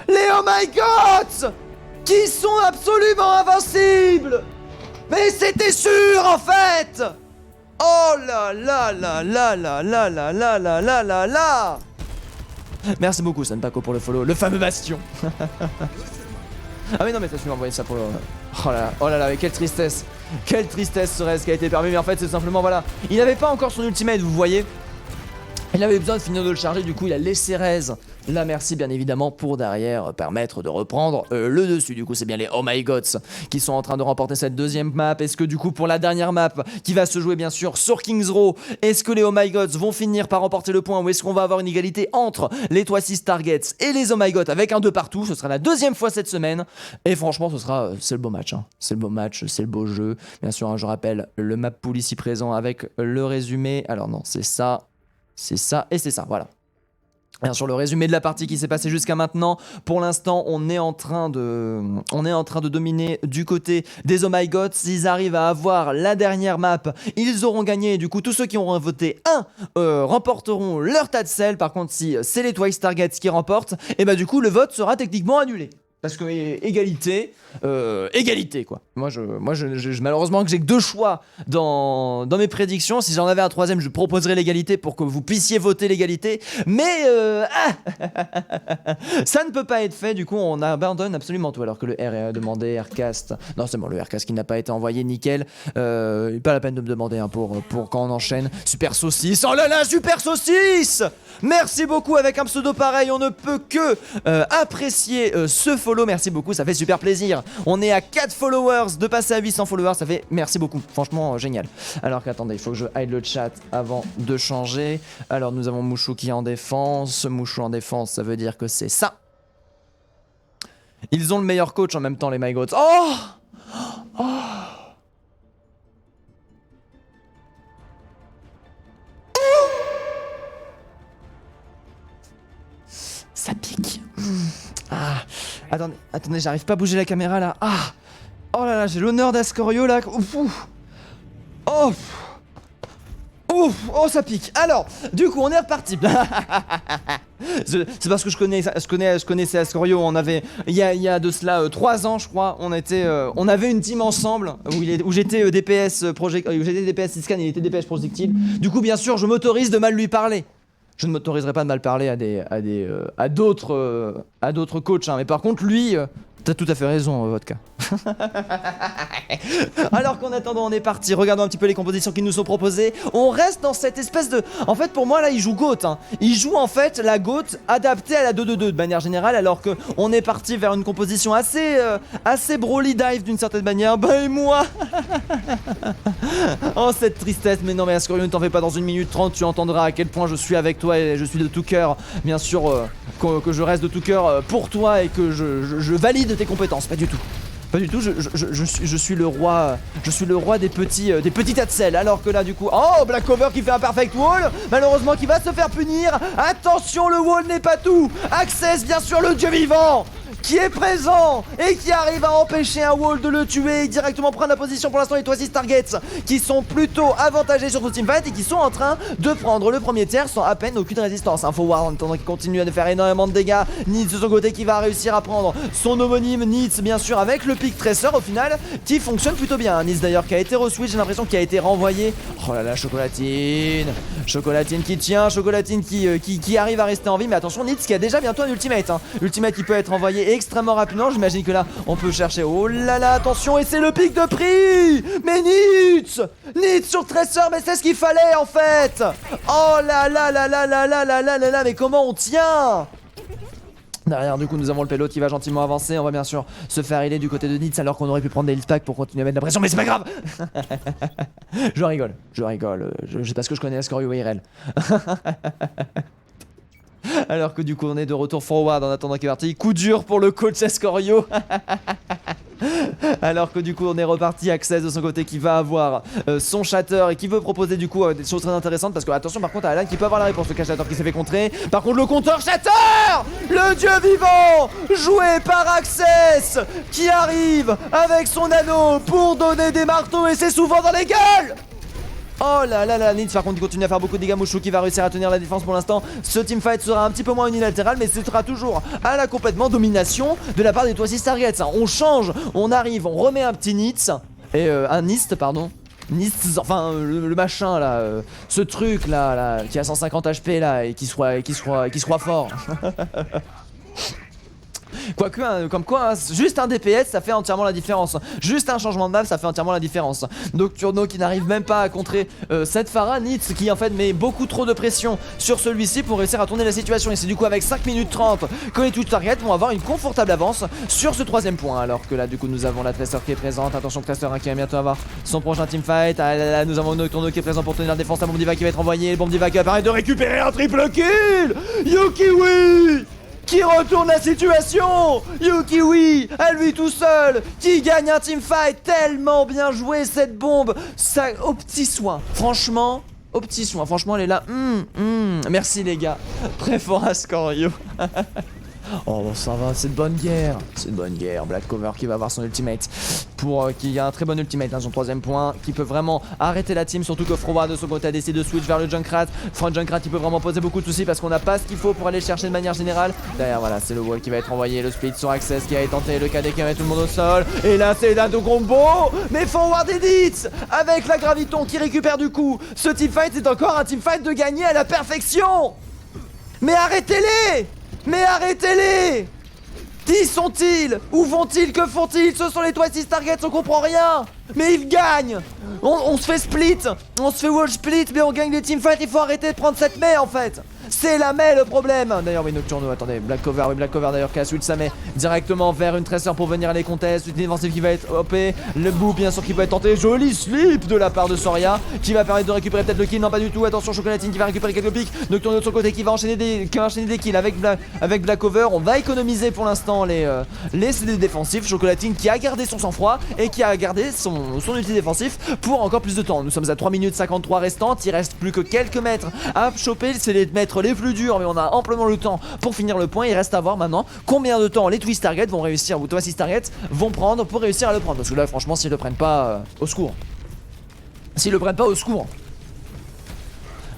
Les Oh My God qui sont absolument invincibles. Mais c'était sûr en fait. Oh là là là là là là là là là là là là. Merci beaucoup Sanpako pour le follow, le fameux bastion. Ah mais non mais t'as su m'envoyer ça pour le... Oh là là, mais quelle tristesse serait ce qui a été permis. Mais en fait c'est simplement voilà, il n'avait pas encore son ultimate, vous voyez. Il avait besoin de finir de le charger, du coup il a laissé Rez. Là merci bien évidemment pour derrière permettre de reprendre le dessus. Du coup c'est bien les Oh My Gods qui sont en train de remporter cette deuxième map. Est-ce que du coup pour la dernière map qui va se jouer bien sûr sur Kings Row, est-ce que les Oh My Gods vont finir par remporter le point ou est-ce qu'on va avoir une égalité entre les Twice Targets et les Oh My Gods avec un 2 partout? Ce sera la deuxième fois cette semaine et franchement ce sera c'est le beau match hein. C'est le beau match, c'est le beau jeu. Bien sûr hein, je rappelle le map pool ici présent avec le résumé. Alors non c'est ça et c'est ça, voilà. Bien sûr, le résumé de la partie qui s'est passée jusqu'à maintenant. Pour l'instant, on est en train de dominer du côté des Oh My God. S'ils arrivent à avoir la dernière map, ils auront gagné. Du coup, tous ceux qui auront voté 1 remporteront leur tas de sel. Par contre, si c'est les Twice Targets qui remportent, et bah du coup, le vote sera techniquement annulé. Parce que égalité quoi. Moi malheureusement que j'ai que 2 choix dans mes prédictions. Si j'en avais un troisième, je proposerais l'égalité pour que vous puissiez voter l'égalité. Mais ça ne peut pas être fait. Du coup, on abandonne absolument tout. Alors que le R est demandé, Aircast. Non, c'est bon, le Aircast qui n'a pas été envoyé, nickel. Pas la peine de me demander hein, pour quand on enchaîne. Super saucisse. Oh là là, super saucisse. Merci beaucoup. Avec un pseudo pareil, on ne peut que apprécier ce follow, merci beaucoup, ça fait super plaisir. On est à 4 followers, de passer à 800 followers, ça fait merci beaucoup, franchement génial. Alors qu'attendez, il faut que je hide le chat avant de changer. Alors nous avons Mushu qui est en défense. Mushu en défense, ça veut dire que c'est ça. Ils ont le meilleur coach en même temps, les My Gods. Oh, oh. Attendez, j'arrive pas à bouger la caméra là. Oh là là, j'ai l'honneur d'Ascorio là. Oh, oh, ça pique. Alors, du coup, on est reparti. C'est parce que je connaissais Ascorio. On avait, il y a de cela 3 ans, je crois. On avait une team ensemble où j'étais DPS j'étais DPS Siscan et il était DPS projectile. Du coup, bien sûr, je m'autorise de mal lui parler. Je ne m'autoriserai pas de mal parler à d'autres coachs, hein. Mais par contre, lui, t'as tout à fait raison, Vodka. Alors qu'en attendant, on est parti. Regardons un petit peu les compositions qui nous sont proposées. On reste dans cette espèce de... En fait, pour moi, là, il joue GOAT, hein. Il joue, en fait, la GOAT adaptée à la 2-2-2 de manière générale, alors qu'on est parti vers une composition assez Broly dive d'une certaine manière. Bah, et moi. Oh, cette tristesse. Mais non, mais Ascorio, ne t'en fais pas, dans 1 minute 30, tu entendras à quel point je suis avec toi et je suis de tout cœur. Bien sûr, que je reste de tout cœur pour toi et que je valide tes compétences. Pas du tout. Pas du tout, je suis le roi. Je suis le roi des petits tas de sel. Alors que là, du coup. Oh, Black Cover qui fait un perfect wall. Malheureusement, qui va se faire punir. Attention, le wall n'est pas tout. Access, bien sûr, le dieu vivant qui est présent et qui arrive à empêcher un wall de le tuer et directement prendre la position. Pour l'instant, les Twisted Targets qui sont plutôt avantagés sur ce teamfight et qui sont en train de prendre le premier tiers sans à peine aucune résistance. Un forward en attendant qu'il continue à faire énormément de dégâts. Nitz de son côté qui va réussir à prendre son homonyme Nitz, bien sûr, avec le pick tracer au final qui fonctionne plutôt bien. Nitz d'ailleurs qui a été re-switch, j'ai l'impression qu'il a été renvoyé. Oh là là, Chocolatine qui tient, Chocolatine qui arrive à rester en vie. Mais attention, Nitz qui a déjà bientôt un ultimate, hein. Ultimate qui peut être envoyé extrêmement rapidement. J'imagine que là on peut chercher. Oh là là, attention, et c'est le pic de prix. Mais Nitz sur Tracer, mais c'est ce qu'il fallait en fait. Oh là là là là là là là là là là, mais comment on tient? Derrière, du coup, nous avons le payload qui va gentiment avancer. On va bien sûr se faire healer du côté de Nitz alors qu'on aurait pu prendre des health packs pour continuer à mettre la pression, mais c'est pas grave. Je rigole. C'est parce que je connais Ascorio IRL. Alors que du coup, on est de retour forward en attendant qu'il est parti. Coup dur pour le coach Ascorio. Alors que du coup on est reparti. Access de son côté qui va avoir son shatter et qui veut proposer du coup des choses très intéressantes. Parce que attention par contre à Alan qui peut avoir la réponse. Le cache shatter qui s'est fait contrer. Par contre le compteur shatter, le dieu vivant joué par Access qui arrive avec son anneau pour donner des marteaux. Et c'est souvent dans les gueules. Oh là là là, Nitz par contre il continue à faire beaucoup de dégâts. Mushu qui va réussir à tenir la défense pour l'instant. Ce teamfight sera un petit peu moins unilatéral, mais ce sera toujours à la complètement domination de la part des Twisted Targets. On change, on arrive, on remet un petit Nitz et un Nist pardon. Nitz, enfin le machin là, ce truc là qui a 150 HP là et qui soit fort. Quoique, hein, comme quoi, hein, juste un DPS ça fait entièrement la différence. Juste un changement de map ça fait entièrement la différence. Nocturno qui n'arrive même pas à contrer cette Pharah. Nitz qui en fait met beaucoup trop de pression sur celui-ci pour réussir à tourner la situation. Et c'est du coup avec 5 minutes 30 que les Twitch Targets vont avoir une confortable avance sur ce 3ème point. Alors que là du coup nous avons la Tracer qui est présente. Attention Tracer hein, qui va bientôt avoir son prochain teamfight. Ah là là, nous avons Nocturno qui est présent pour tenir la défense. La bombe Diva qui va être envoyée. Le bombe Diva qui va permettre de récupérer un triple kill. Yukiwi qui retourne la situation. Yukiwi à lui tout seul qui gagne un teamfight. Tellement bien joué cette bombe. Ça, au petit soin. Franchement, au petit soin. Franchement, elle est là. Merci les gars. Très fort à Ascorio. Oh bon ça va, c'est de bonne guerre. C'est de bonne guerre. Black Cover qui va avoir son ultimate pour qui a un très bon ultimate dans son 3ème point qui peut vraiment arrêter la team. Surtout que Forward de son côté a décidé de switch vers le Junkrat. Junkrat il peut vraiment poser beaucoup de soucis parce qu'on n'a pas ce qu'il faut pour aller chercher de manière générale. Derrière voilà c'est le wall qui va être envoyé. Le split sur Access qui a été tenté. Le KD qui met tout le monde au sol. Et là c'est là de combo. Mais Forward edit avec la Graviton qui récupère du coup. Ce teamfight c'est encore un teamfight de gagner à la perfection. Mais arrêtez-les. Mais arrêtez-les! Qui sont-ils? Où vont-ils? Que font-ils? Ce sont les Twisted Targets, on comprend rien! Mais ils gagnent! On se fait split! On se fait wall split, mais on gagne des teamfights, il faut arrêter de prendre cette main en fait! C'est la main le problème! D'ailleurs, oui, Nocturno, attendez, Black Cover d'ailleurs qui a switch sa main directement vers une Tracer pour venir les contest. Une défensive qui va être OP, le bout bien sûr qui va être tenté. Joli slip de la part de Soria qui va permettre de récupérer peut-être le kill. Non, pas du tout, attention, Chocolatine qui va récupérer quelques pics. Nocturno de son côté qui va enchaîner des kills avec Black Cover. On va économiser pour l'instant les CD défensifs. Chocolatine qui a gardé son sang-froid et qui a gardé son ulti défensif pour encore plus de temps. Nous sommes à 3 minutes 53 restantes. Il reste plus que quelques mètres à choper. C'est les mètres être les plus durs, mais on a amplement le temps pour finir le point. Il reste à voir maintenant combien de temps les Twist Target vont réussir, ou Twist Target vont prendre pour réussir à le prendre. Parce que là, franchement, s'ils le prennent pas, au secours. S'ils le prennent pas, au secours.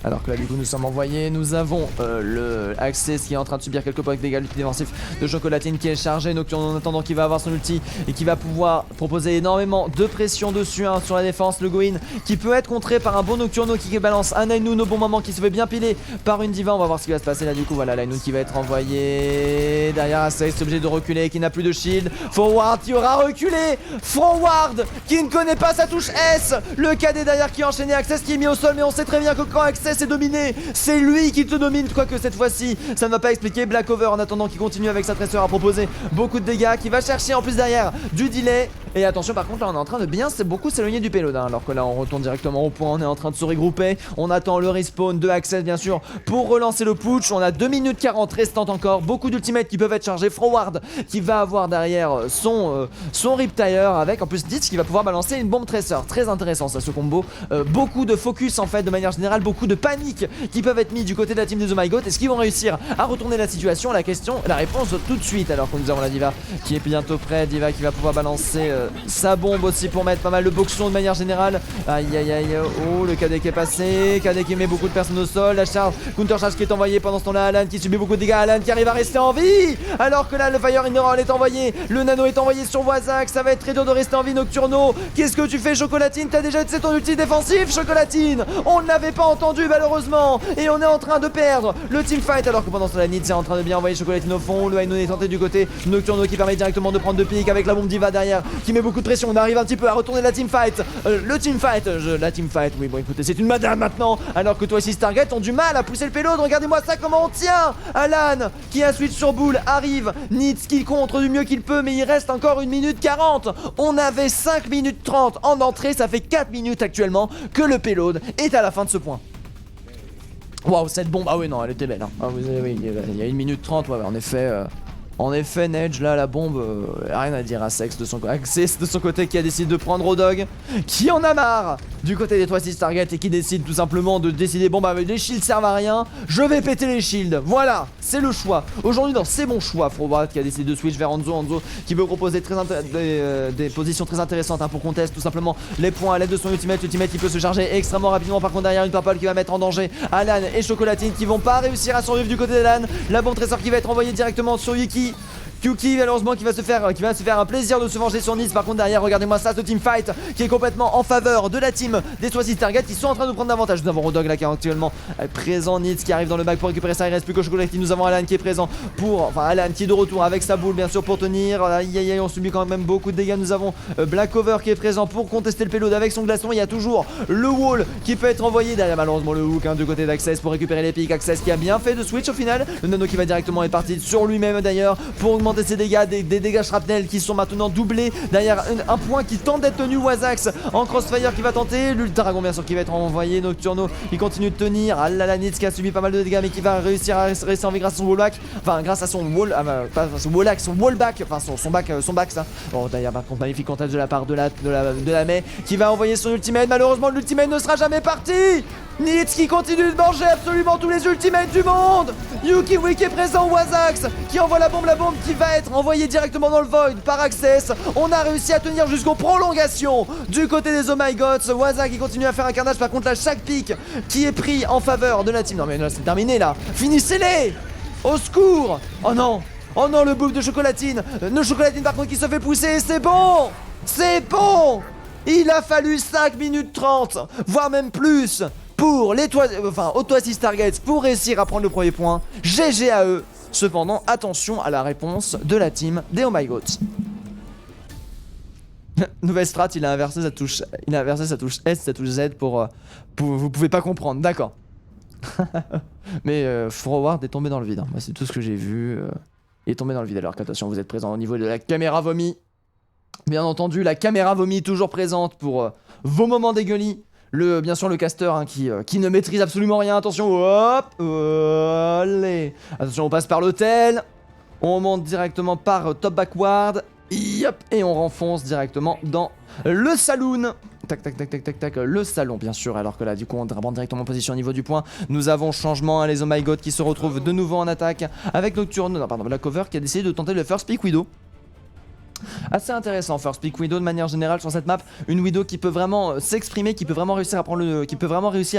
Alors que là du coup nous sommes envoyés, nous avons le Access qui est en train de subir quelques points de dégâts défensifs de Chocolatine qui est chargé, Nocturne en attendant qu'il va avoir son ulti et qui va pouvoir proposer énormément de pression dessus hein, sur la défense, le Goin qui peut être contré par un bon Nocturno qui balance un Ainoun au bon moment qui se fait bien piler par une Diva. On va voir ce qui va se passer là du coup, voilà l'Ainoun qui va être envoyé derrière Access, est obligé de reculer, qui n'a plus de shield, Forward qui aura reculé, Forward qui ne connaît pas sa touche S, le KD derrière qui a enchaîné, Access qui est mis au sol, mais on sait très bien que quand Access est dominé, c'est lui qui te domine, quoique cette fois-ci ça ne va pas expliquer. Blackover en attendant qui continue avec sa tresseur à proposer beaucoup de dégâts, qui va chercher en plus derrière du delay. Et attention par contre là on est en train de bien beaucoup s'éloigner du payload hein, alors que là on retourne directement au point, on est en train de se regrouper, on attend le respawn de Access bien sûr pour relancer le putsch. On a 2 minutes 40 restantes encore, beaucoup d'ultimates qui peuvent être chargés, Forward qui va avoir derrière son Riptire avec en plus Ditch qui va pouvoir balancer une bombe tresseur, très intéressant ça ce combo, beaucoup de focus en fait de manière générale, beaucoup de panique qui peuvent être mis du côté de la team des Oh My God. Est-ce qu'ils vont réussir à retourner la situation? La réponse tout de suite alors que nous avons la Diva qui est bientôt prête, Diva qui va pouvoir balancer sa bombe aussi pour mettre pas mal de boxons de manière générale. Aïe aïe aïe, oh le KD qui est passé, KD qui met beaucoup de personnes au sol, la charge, counter charge qui est envoyée pendant ce temps là, Alan qui subit beaucoup de dégâts, Alan qui arrive à rester en vie alors que là le Fire in the Roll est envoyé, le Nano est envoyé sur Wazak, ça va être très dur de rester en vie. Nocturno, qu'est-ce que tu fais Chocolatine? T'as déjà utilisé ton ulti défensif Chocolatine? On ne l'avait pas entendu malheureusement et on est en train de perdre le teamfight alors que pendant ce temps la Nid c'est en train de bien envoyer Chocolatine au fond, le Ainoun est tenté du côté Nocturno qui permet directement de prendre de pique avec la bombe Diva derrière qui met beaucoup de pression. On arrive un petit peu à retourner la teamfight, la teamfight, oui bon écoutez c'est une madame maintenant alors que toi aussi Stargate ont du mal à pousser le payload. Regardez-moi ça comment on tient. Alan qui a switch sur Bull arrive, Nitz qui contre du mieux qu'il peut mais il reste encore 1 minute 40. On avait 5 minutes 30 en entrée, ça fait 4 minutes actuellement que le payload est à la fin de ce point. Waouh cette bombe, ah oui non elle était belle hein. Ah oui, il y a 1 minute 30, ouais en effet, Nedge, là, la bombe, rien à dire à Sex de son côté qui a décidé de prendre Rodog, qui en a marre du côté des 3-6 Target et qui décide tout simplement de décider, bon bah les shields servent à rien, je vais péter les shields, voilà, c'est le choix. Aujourd'hui, non, c'est mon choix, Forward qui a décidé de switch vers Hanzo qui veut proposer des positions très intéressantes hein, pour qu'on teste tout simplement les points à l'aide de son ultimate qui peut se charger extrêmement rapidement. Par contre, derrière une Purple qui va mettre en danger Alan et Chocolatine qui vont pas réussir à survivre du côté d'Alan. La bombe trésor qui va être envoyée directement sur Yuki. Yuki malheureusement qui va se faire un plaisir de se venger sur Nice. Par contre derrière regardez-moi ça, ce teamfight qui est complètement en faveur de la team des 3-6 Target qui sont en train de prendre davantage. Nous avons Rodog là qui est actuellement présent, Nitz qui arrive dans le bac pour récupérer ça, il reste plus que Chocolatine. Nous avons Alan qui est présent Alan qui est de retour avec sa boule bien sûr pour tenir. Aïe aïe aïe, on subit quand même beaucoup de dégâts. Nous avons Blackover qui est présent pour contester le payload avec son glaçon. Il y a toujours le wall qui peut être envoyé derrière malheureusement le hook du côté d'Access pour récupérer les pics. Access qui a bien fait de switch au final, le Nano qui va directement être parti sur lui-même d'ailleurs pour augmenter ses dégâts, des dégâts shrapnel qui sont maintenant doublés derrière un point qui tente d'être tenu. Wazax en crossfire qui va tenter, l'Ultragon bien sûr qui va être envoyé, Nocturno il continue de tenir, Alanitz qui a subi pas mal de dégâts mais qui va réussir à rester en vie grâce à son wallback, grâce à son wall, pas son wallback, son wallback, son back ça. Bon d'ailleurs par contre magnifique contact de la part de la Mei qui va envoyer son ultimate, malheureusement l'ultimate ne sera jamais parti. Nitz qui continue de manger absolument tous les ultimates du monde. Yuki qui est présent, Wazax qui envoie la bombe qui va être envoyée directement dans le void par Access. On a réussi à tenir jusqu'aux prolongations du côté des Oh My God. Wazax qui continue à faire un carnage. Par contre là chaque pic qui est pris en faveur de la team. Non mais là c'est terminé là. Finissez-les. Au secours. Oh non le bouffe de Chocolatine. Le Chocolatine par contre qui se fait pousser. C'est bon. Il a fallu 5 minutes 30 voire même plus pour les Auto-Assist Targets pour réussir à prendre le premier point. GG à eux. Cependant, attention à la réponse de la team des Oh My God. Nouvelle strat, il a inversé sa touche S, sa touche Z pour vous pouvez pas comprendre, d'accord. Mais Forward est tombé dans le vide. Moi, c'est tout ce que j'ai vu. Il est tombé dans le vide. Alors qu'attention, vous êtes présent au niveau de la caméra vomi. Bien entendu, la caméra vomi toujours présente pour vos moments dégueulis. Bien sûr le caster qui ne maîtrise absolument rien. Attention, hop, allez. Attention, on passe par l'hôtel. On monte directement par top backward. Yep, et on renfonce directement dans le saloon tac tac tac tac tac tac le salon bien sûr, alors que là du coup on rentre directement en position au niveau du point. Nous avons changement, hein, les Oh My God qui se retrouvent de nouveau en attaque avec Nocturne, non pardon, Black Cover qui a décidé de tenter le First Pick Widow. Assez intéressant First Pick Widow de manière générale sur cette map, une Widow qui peut vraiment s'exprimer, qui peut vraiment réussir à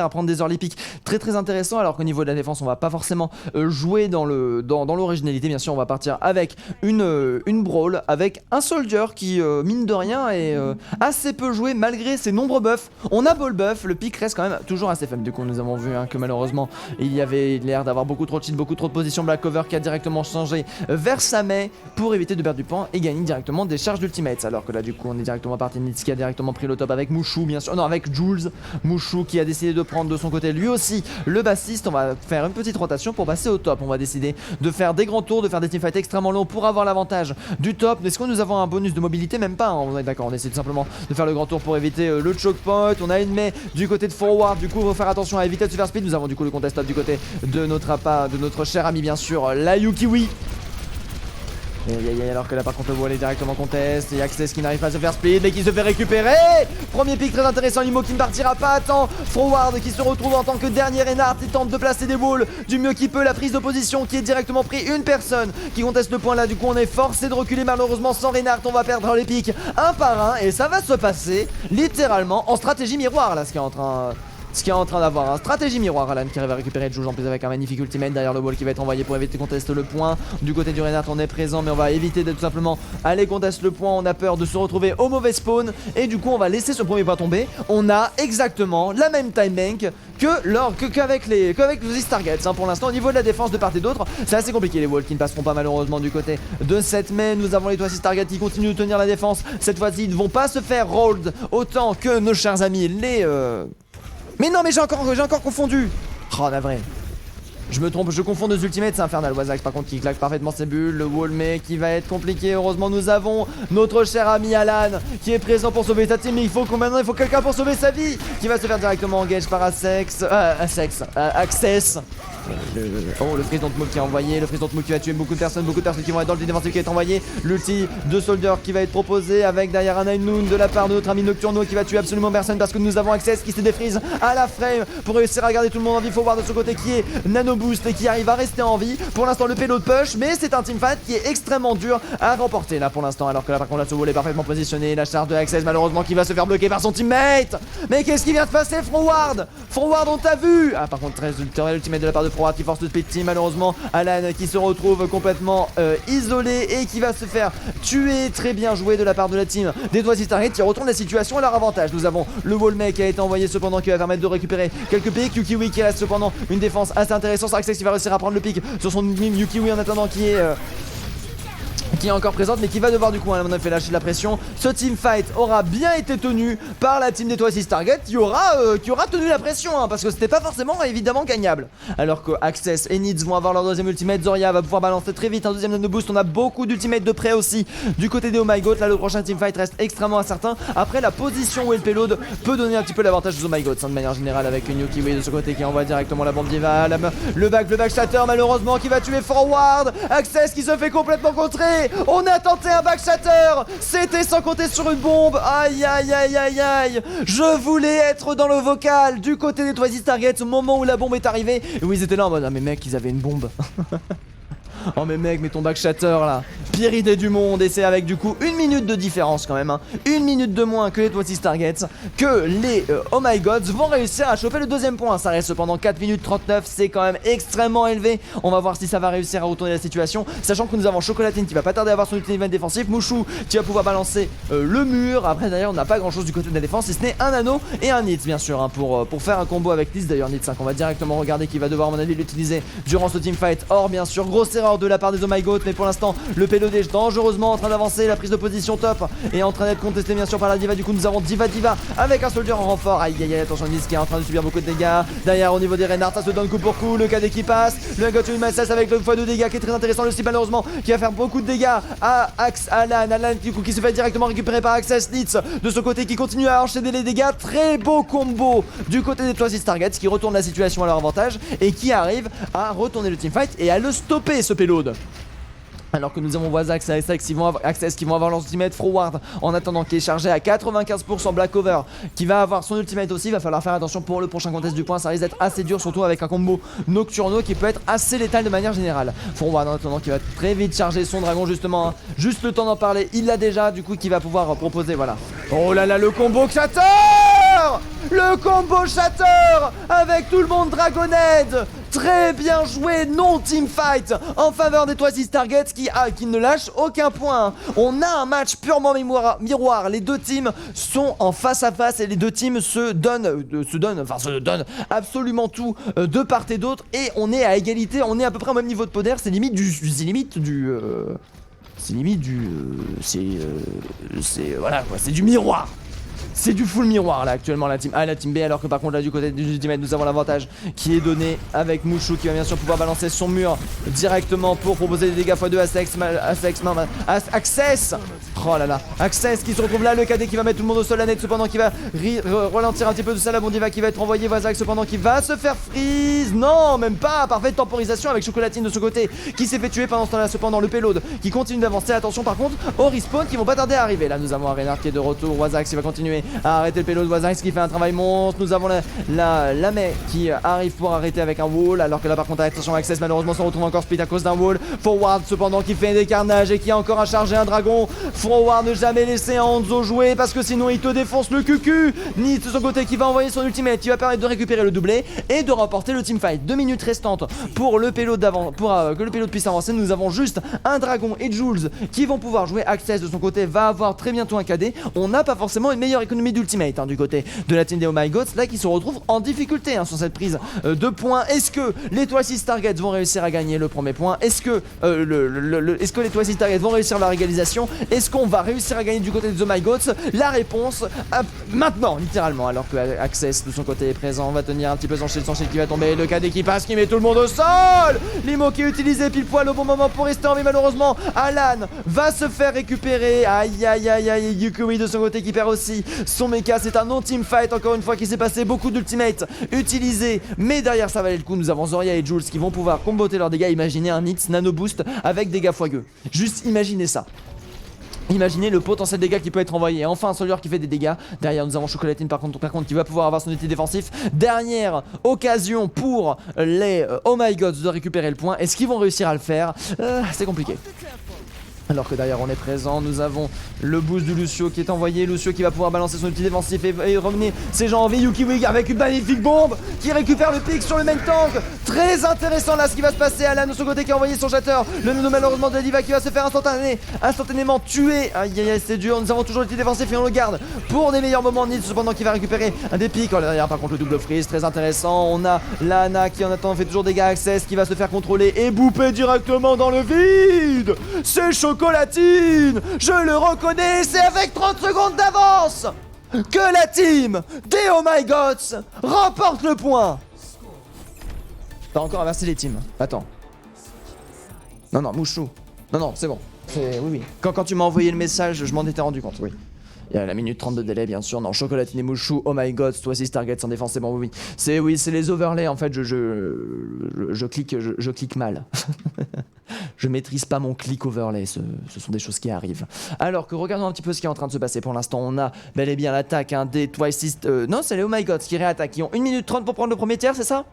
prendre des early picks très intéressant, alors qu'au niveau de la défense on va pas forcément jouer dans l'originalité. Bien sûr on va partir avec une Brawl, avec un Soldier qui mine de rien est assez peu joué malgré ses nombreux buffs. On a beau le buff, le pick reste quand même toujours assez faible. Du coup nous avons vu que malheureusement il y avait l'air d'avoir beaucoup trop de cheat, beaucoup trop de position. Black Cover qui a directement changé vers sa Mei pour éviter de perdre du point et gagner directement des charges d'ultimates, alors que là du coup on est directement parti de Nitz qui a directement pris le top avec Mushu bien sûr, non avec Jules, Mushu qui a décidé de prendre de son côté lui aussi le bassiste. On va faire une petite rotation pour passer au top, on va décider de faire des grands tours, de faire des teamfights extrêmement longs pour avoir l'avantage du top. Est-ce que nous avons un bonus de mobilité? Même pas, hein. On est d'accord, on essaie tout simplement de faire le grand tour pour éviter le choke point. On a une Mei du côté de forward, du coup il faut faire attention à éviter de super speed. Nous avons du coup le contest top du côté de notre cher ami bien sûr, la Yukiwi. Alors que là par contre le wall est directement contest et Access qui n'arrive pas à se faire split mais qui se fait récupérer. Premier pick très intéressant, Limo qui ne partira pas à temps. Forward qui se retrouve en tant que dernier Reinhardt et tente de placer des walls du mieux qu'il peut. La prise de position qui est directement pris, une personne qui conteste le point là. Du coup on est forcé de reculer malheureusement sans Reinhardt. On va perdre les pics un par un et ça va se passer littéralement en stratégie miroir là, ce qui est en train d'avoir un stratégie miroir. Alan qui arrive à récupérer Jules en plus avec un magnifique ultimate derrière le wall qui va être envoyé pour éviter qu'on teste le point. Du côté du Reinhardt on est présent mais on va éviter de tout simplement aller conteste le point. On a peur de se retrouver au mauvais spawn et du coup on va laisser ce premier point tomber. On a exactement la même time bank qu'avec les targets hein. Pour l'instant au niveau de la défense de part et d'autre c'est assez compliqué. Les walls qui ne passeront pas malheureusement du côté de cette Mei. Nous avons les 6 targets qui continuent de tenir la défense. Cette fois-ci ils ne vont pas se faire rolled autant que nos chers amis les Mais non mais j'ai encore confondu. Oh la vraie. Je me trompe, je confonds deux ultimates, c'est infernal. Wazax par contre qui claque parfaitement ses bulles. Le wall Mei qui va être compliqué. Heureusement nous avons notre cher ami Alan qui est présent pour sauver sa team. Mais il faut quelqu'un pour sauver sa vie. Qui va se faire directement engage par Access. Le freeze don't move qui est envoyé. Le freeze don't move qui va tuer beaucoup de personnes qui vont être dans le défensif qui est envoyé. L'ulti de Soldier qui va être proposé avec derrière un Nine Moon de la part de notre ami Nocturno qui va tuer absolument personne parce que nous avons Access qui se défreeze à la frame pour réussir à garder tout le monde en vie. Faut voir de ce côté qui est Nano Boost et qui arrive à rester en vie. Pour l'instant le payload push, mais c'est un teamfight qui est extrêmement dur à remporter là pour l'instant. Alors que là par contre la Soul est parfaitement positionnée. La charge de Access malheureusement qui va se faire bloquer par son teammate. Mais qu'est-ce qui vient de passer Forward on t'a vu. Ah par contre très ultimate de la part de Forward qui force le split team. Malheureusement Alan qui se retrouve complètement isolé et qui va se faire tuer. Très bien joué de la part de la team des 6 targets qui retourne la situation à leur avantage. Nous avons le wall Mei qui a été envoyé cependant qui va permettre de récupérer quelques pics. Yukiwi qui reste cependant une défense assez intéressante. Access qui va réussir à prendre le pic sur son Yukiwi en attendant qui est encore présente mais qui va devoir du coup on a fait lâcher de la pression. Ce teamfight aura bien été tenu par la team des 6 targets qui aura tenu la pression hein, parce que c'était pas forcément évidemment gagnable. Alors que Access et Needs vont avoir leur deuxième ultimate. Zoria va pouvoir balancer très vite un deuxième nano boost. On a beaucoup d'ultimates de près aussi du côté des Oh My God. Là le prochain teamfight reste extrêmement incertain. Après la position où est le payload peut donner un petit peu l'avantage aux Oh My God de manière générale avec une Yukiwi de ce côté qui envoie directement la bombe diva. Le back shatter malheureusement qui va tuer Forward. Access qui se fait complètement contrer. On a tenté un backshatter. C'était sans compter sur une bombe. Aïe. Je voulais être dans le vocal du côté des 6 targets au moment où la bombe est arrivée. Et oui ils étaient là en mode ah mais mec ils avaient une bombe. Oh mais mec, mais ton backshatter là, pire idée du monde. Et c'est avec du coup 1 minute de différence quand même hein. 1 minute de moins que les 6 targets que les Oh My Gods vont réussir à choper le deuxième point. Ça reste cependant 4 minutes 39, c'est quand même extrêmement élevé. On va voir si ça va réussir à retourner la situation, sachant que nous avons Chocolatine qui va pas tarder à avoir son ultimate défensif, Mushu qui va pouvoir balancer le mur. Après d'ailleurs on n'a pas grand chose du côté de la défense si ce n'est un nano et un Nitz bien sûr hein, pour faire un combo avec Nitz. D'ailleurs Nitz hein, qu'on va directement regarder qui va devoir à mon avis l'utiliser durant ce teamfight. Or bien sûr grosse erreur de la part des Oh My God, mais pour l'instant le payload est dangereusement en train d'avancer. La prise de position top est en train d'être contestée bien sûr par la diva. Du coup nous avons Diva avec un soldier en renfort. Aïe attention Nitz qui est en train de subir beaucoup de dégâts. Derrière au niveau des Reinhardt ça se donne coup pour coup. Le KD qui passe, le got une massage avec le x2 dégâts qui est très intéressant. Le slip malheureusement qui va faire beaucoup de dégâts à Alan du coup qui se fait directement récupérer par Access. Nitz de ce côté qui continue à enchaîner les dégâts. Très beau combo du côté des 6 targets qui retourne la situation à leur avantage et qui arrive à retourner le teamfight et à le stopper ce payload. Alors que nous avons Wazax et Access qui vont avoir l'ultimate Forward en attendant qui est chargé à 95% Blackover qui va avoir son ultimate aussi. Il va falloir faire attention pour le prochain contest du point, ça risque d'être assez dur, surtout avec un combo Nocturno qui peut être assez létal de manière générale. Forward en attendant qui va très vite charger son dragon justement, hein. Juste le temps d'en parler, il l'a déjà du coup qui va pouvoir proposer, voilà. Oh là là, le combo Shatter! Le combo Shatter avec tout le monde Dragonhead. Très bien joué, non teamfight en faveur des Twisted Targets qui ne lâchent aucun point. On a un match purement miroir. Les deux teams sont en face à face et les deux teams se donnent absolument tout de part et d'autre. Et on est à égalité, on est à peu près au même niveau de poder. C'est limite du voilà quoi, c'est du miroir. C'est du full miroir là actuellement la team A et la team B, alors que par contre là du côté du ultimate nous avons l'avantage qui est donné avec Mushu qui va bien sûr pouvoir balancer son mur directement pour proposer des dégâts x2 à Access. Oh là là, Access qui se retrouve là, le KD qui va mettre tout le monde au sol, la net cependant qui va ralentir un petit peu de ça, la Bondiva qui va être envoyé, Wazax cependant qui va se faire freeze. Non, même pas, parfaite temporisation avec Chocolatine de ce côté qui s'est fait tuer pendant ce temps là, cependant le payload qui continue d'avancer. Attention par contre au respawn qui vont pas tarder à arriver. Là nous avons un Reynard qui est de retour, Wazax qui va continuer à arrêter le payload, Wazax qui fait un travail monstre. Nous avons la Mei qui arrive pour arrêter avec un wall, alors que là par contre attention Access malheureusement se retrouve encore split à cause d'un wall. Forward cependant qui fait des carnages et qui a encore à charger un dragon. Forward, ne jamais laisser Hanzo jouer parce que sinon il te défonce le cucu. Ni de son côté qui va envoyer son ultimate qui va permettre de récupérer le doublé et de remporter le teamfight. 2 minutes restantes pour le payload d'avant, pour que le payload puisse avancer. Nous avons juste un dragon et Jules qui vont pouvoir jouer. Access de son côté va avoir très bientôt un KD. On n'a pas forcément une meilleure économie d'ultimate du côté de la team des Oh My Gods là qui se retrouve en difficulté sur cette prise de points. Est-ce que les Twisted Targets vont réussir à gagner le premier point? Est-ce que les Twisted Targets vont réussir la régalisation? Est-ce qu'on va réussir à gagner du côté des Oh My Gods? La réponse maintenant littéralement, alors que Access de son côté est présent, va tenir un petit peu son shield qui va tomber, le KD qui passe qui met tout le monde au sol, Limo qui est utilisé pile poil au bon moment pour rester en vie. Malheureusement Alan va se faire récupérer, aïe aïe aïe aïe. Yukui de son côté qui perd aussi son mecha. C'est un non-team-fight encore une fois qui s'est passé, beaucoup d'ultimate utilisés, mais derrière ça valait le coup. Nous avons Zoria et Jules qui vont pouvoir comboter leurs dégâts. Imaginez un Nix nano boost avec dégâts foigueux, juste imaginez ça. Imaginez le potentiel dégâts qui peut être envoyé. Enfin un Soldier qui fait des dégâts. Derrière nous avons Chocolatine par contre qui va pouvoir avoir son outil défensif. Dernière occasion pour les Oh My Gods de récupérer le point. Est-ce qu'ils vont réussir à le faire? C'est compliqué. Alors que derrière on est présent, nous avons le boost du Lucio qui est envoyé, Lucio qui va pouvoir balancer son outil défensif et revenir ses gens en vie. Yukiwig avec une magnifique bombe qui récupère le pic sur le main tank. Très intéressant là ce qui va se passer. Alan de son côté qui a envoyé son shatter. Le nono malheureusement de Diva qui va se faire instantanément tuer. Aïe aïe aïe, c'est dur. Nous avons toujours l'outil défensif et on le garde pour des meilleurs moments. Nils cependant qui va récupérer un des pics. Derrière par contre le double freeze, très intéressant. On a Lana qui en attendant fait toujours dégâts. Access qui va se faire contrôler et bouper directement dans le vide. C'est Chocolatine, je le reconnais, c'est avec 30 secondes d'avance que la team des Oh My Gods remporte le point. T'as encore inversé les teams, attends. Non, Mushu. Non, c'est bon. Oui. Quand tu m'as envoyé le message, je m'en étais rendu compte, oui. Il y a la minute 30 de délai bien sûr. Non, Chocolatine et Mushu, Oh My God, Twisted Targets en défense, c'est bon, oui. C'est les overlays en fait, je clique mal. Je maîtrise pas mon click overlay, ce sont des choses qui arrivent. Alors que regardons un petit peu ce qui est en train de se passer pour l'instant. On a bel et bien l'attaque des Twisted... non, c'est les Oh My God qui réattaquent, qui ont 1 minute 30 pour prendre le premier tiers, c'est ça?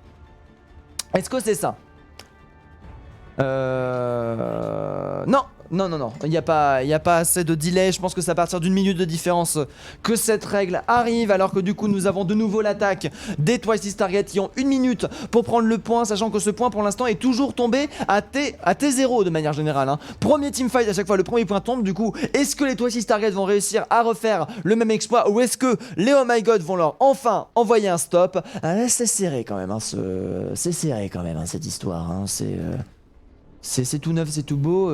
Est-ce que c'est ça? Non, il n'y a pas assez de delay. Je pense que c'est à partir d'1 minute de différence que cette règle arrive. Alors que du coup nous avons de nouveau l'attaque des Twisted Targets qui ont 1 minute pour prendre le point, sachant que ce point pour l'instant est toujours tombé à T0 de manière générale, hein. Premier teamfight à chaque fois, le premier point tombe. Du coup, est-ce que les Twisted Targets vont réussir à refaire le même exploit, ou est-ce que les Oh My God vont leur enfin envoyer un stop? C'est serré quand même, hein, c'est serré quand même, hein, cette histoire, hein. C'est tout neuf, c'est tout beau,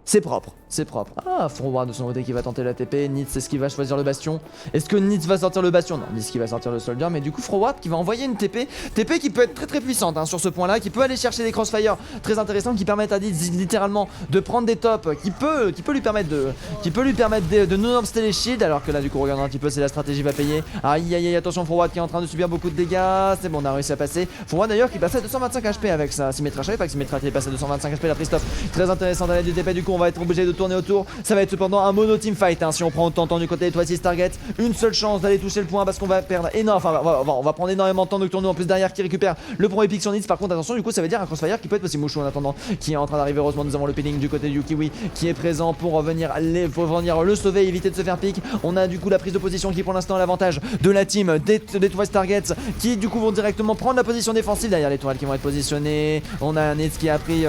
C'est propre, c'est propre. Ah, Forward de son côté qui va tenter la TP. Nitz, est-ce qu'il va choisir le bastion? Est-ce que Nitz va sortir le bastion? Non, Nitz qui va sortir le soldier. Mais du coup, Forward qui va envoyer une TP. TP qui peut être très puissante sur ce point-là. Qui peut aller chercher des crossfire très intéressants. Qui permettent à Nitz littéralement de prendre des tops. Qui peut lui permettre de non-obster les shields. Alors que là, du coup, regardons un petit peu, c'est la stratégie va payer. Aïe aïe aïe, attention, Forward qui est en train de subir beaucoup de dégâts. C'est bon, on a réussi à passer. Forward d'ailleurs qui passe à 225 HP avec sa Symmetra. Je savais pas que Symmetra qui est passé à 225 HP. La prise top très intéressante à l'aide du TP. Du coup, on va être obligé de tourner autour. Ça va être cependant un mono team fight si on prend autant de temps du côté des Twisted Target. Une seule chance d'aller toucher le point parce qu'on va perdre énormément. Enfin, on va prendre énormément de temps Nocturno en plus derrière qui récupère le premier pick sur Nitz. Par contre, attention, du coup, ça veut dire un crossfire qui peut être possible. Mouchou en attendant qui est en train d'arriver. Heureusement, nous avons le peeling du côté de Yukiwi qui est présent pour venir le sauver et éviter de se faire pick. On a du coup la prise de position qui pour l'instant a l'avantage de la team des Twisted Targets qui du coup vont directement prendre la position défensive derrière les tourelles qui vont être positionnées. On a un Nitz qui a pris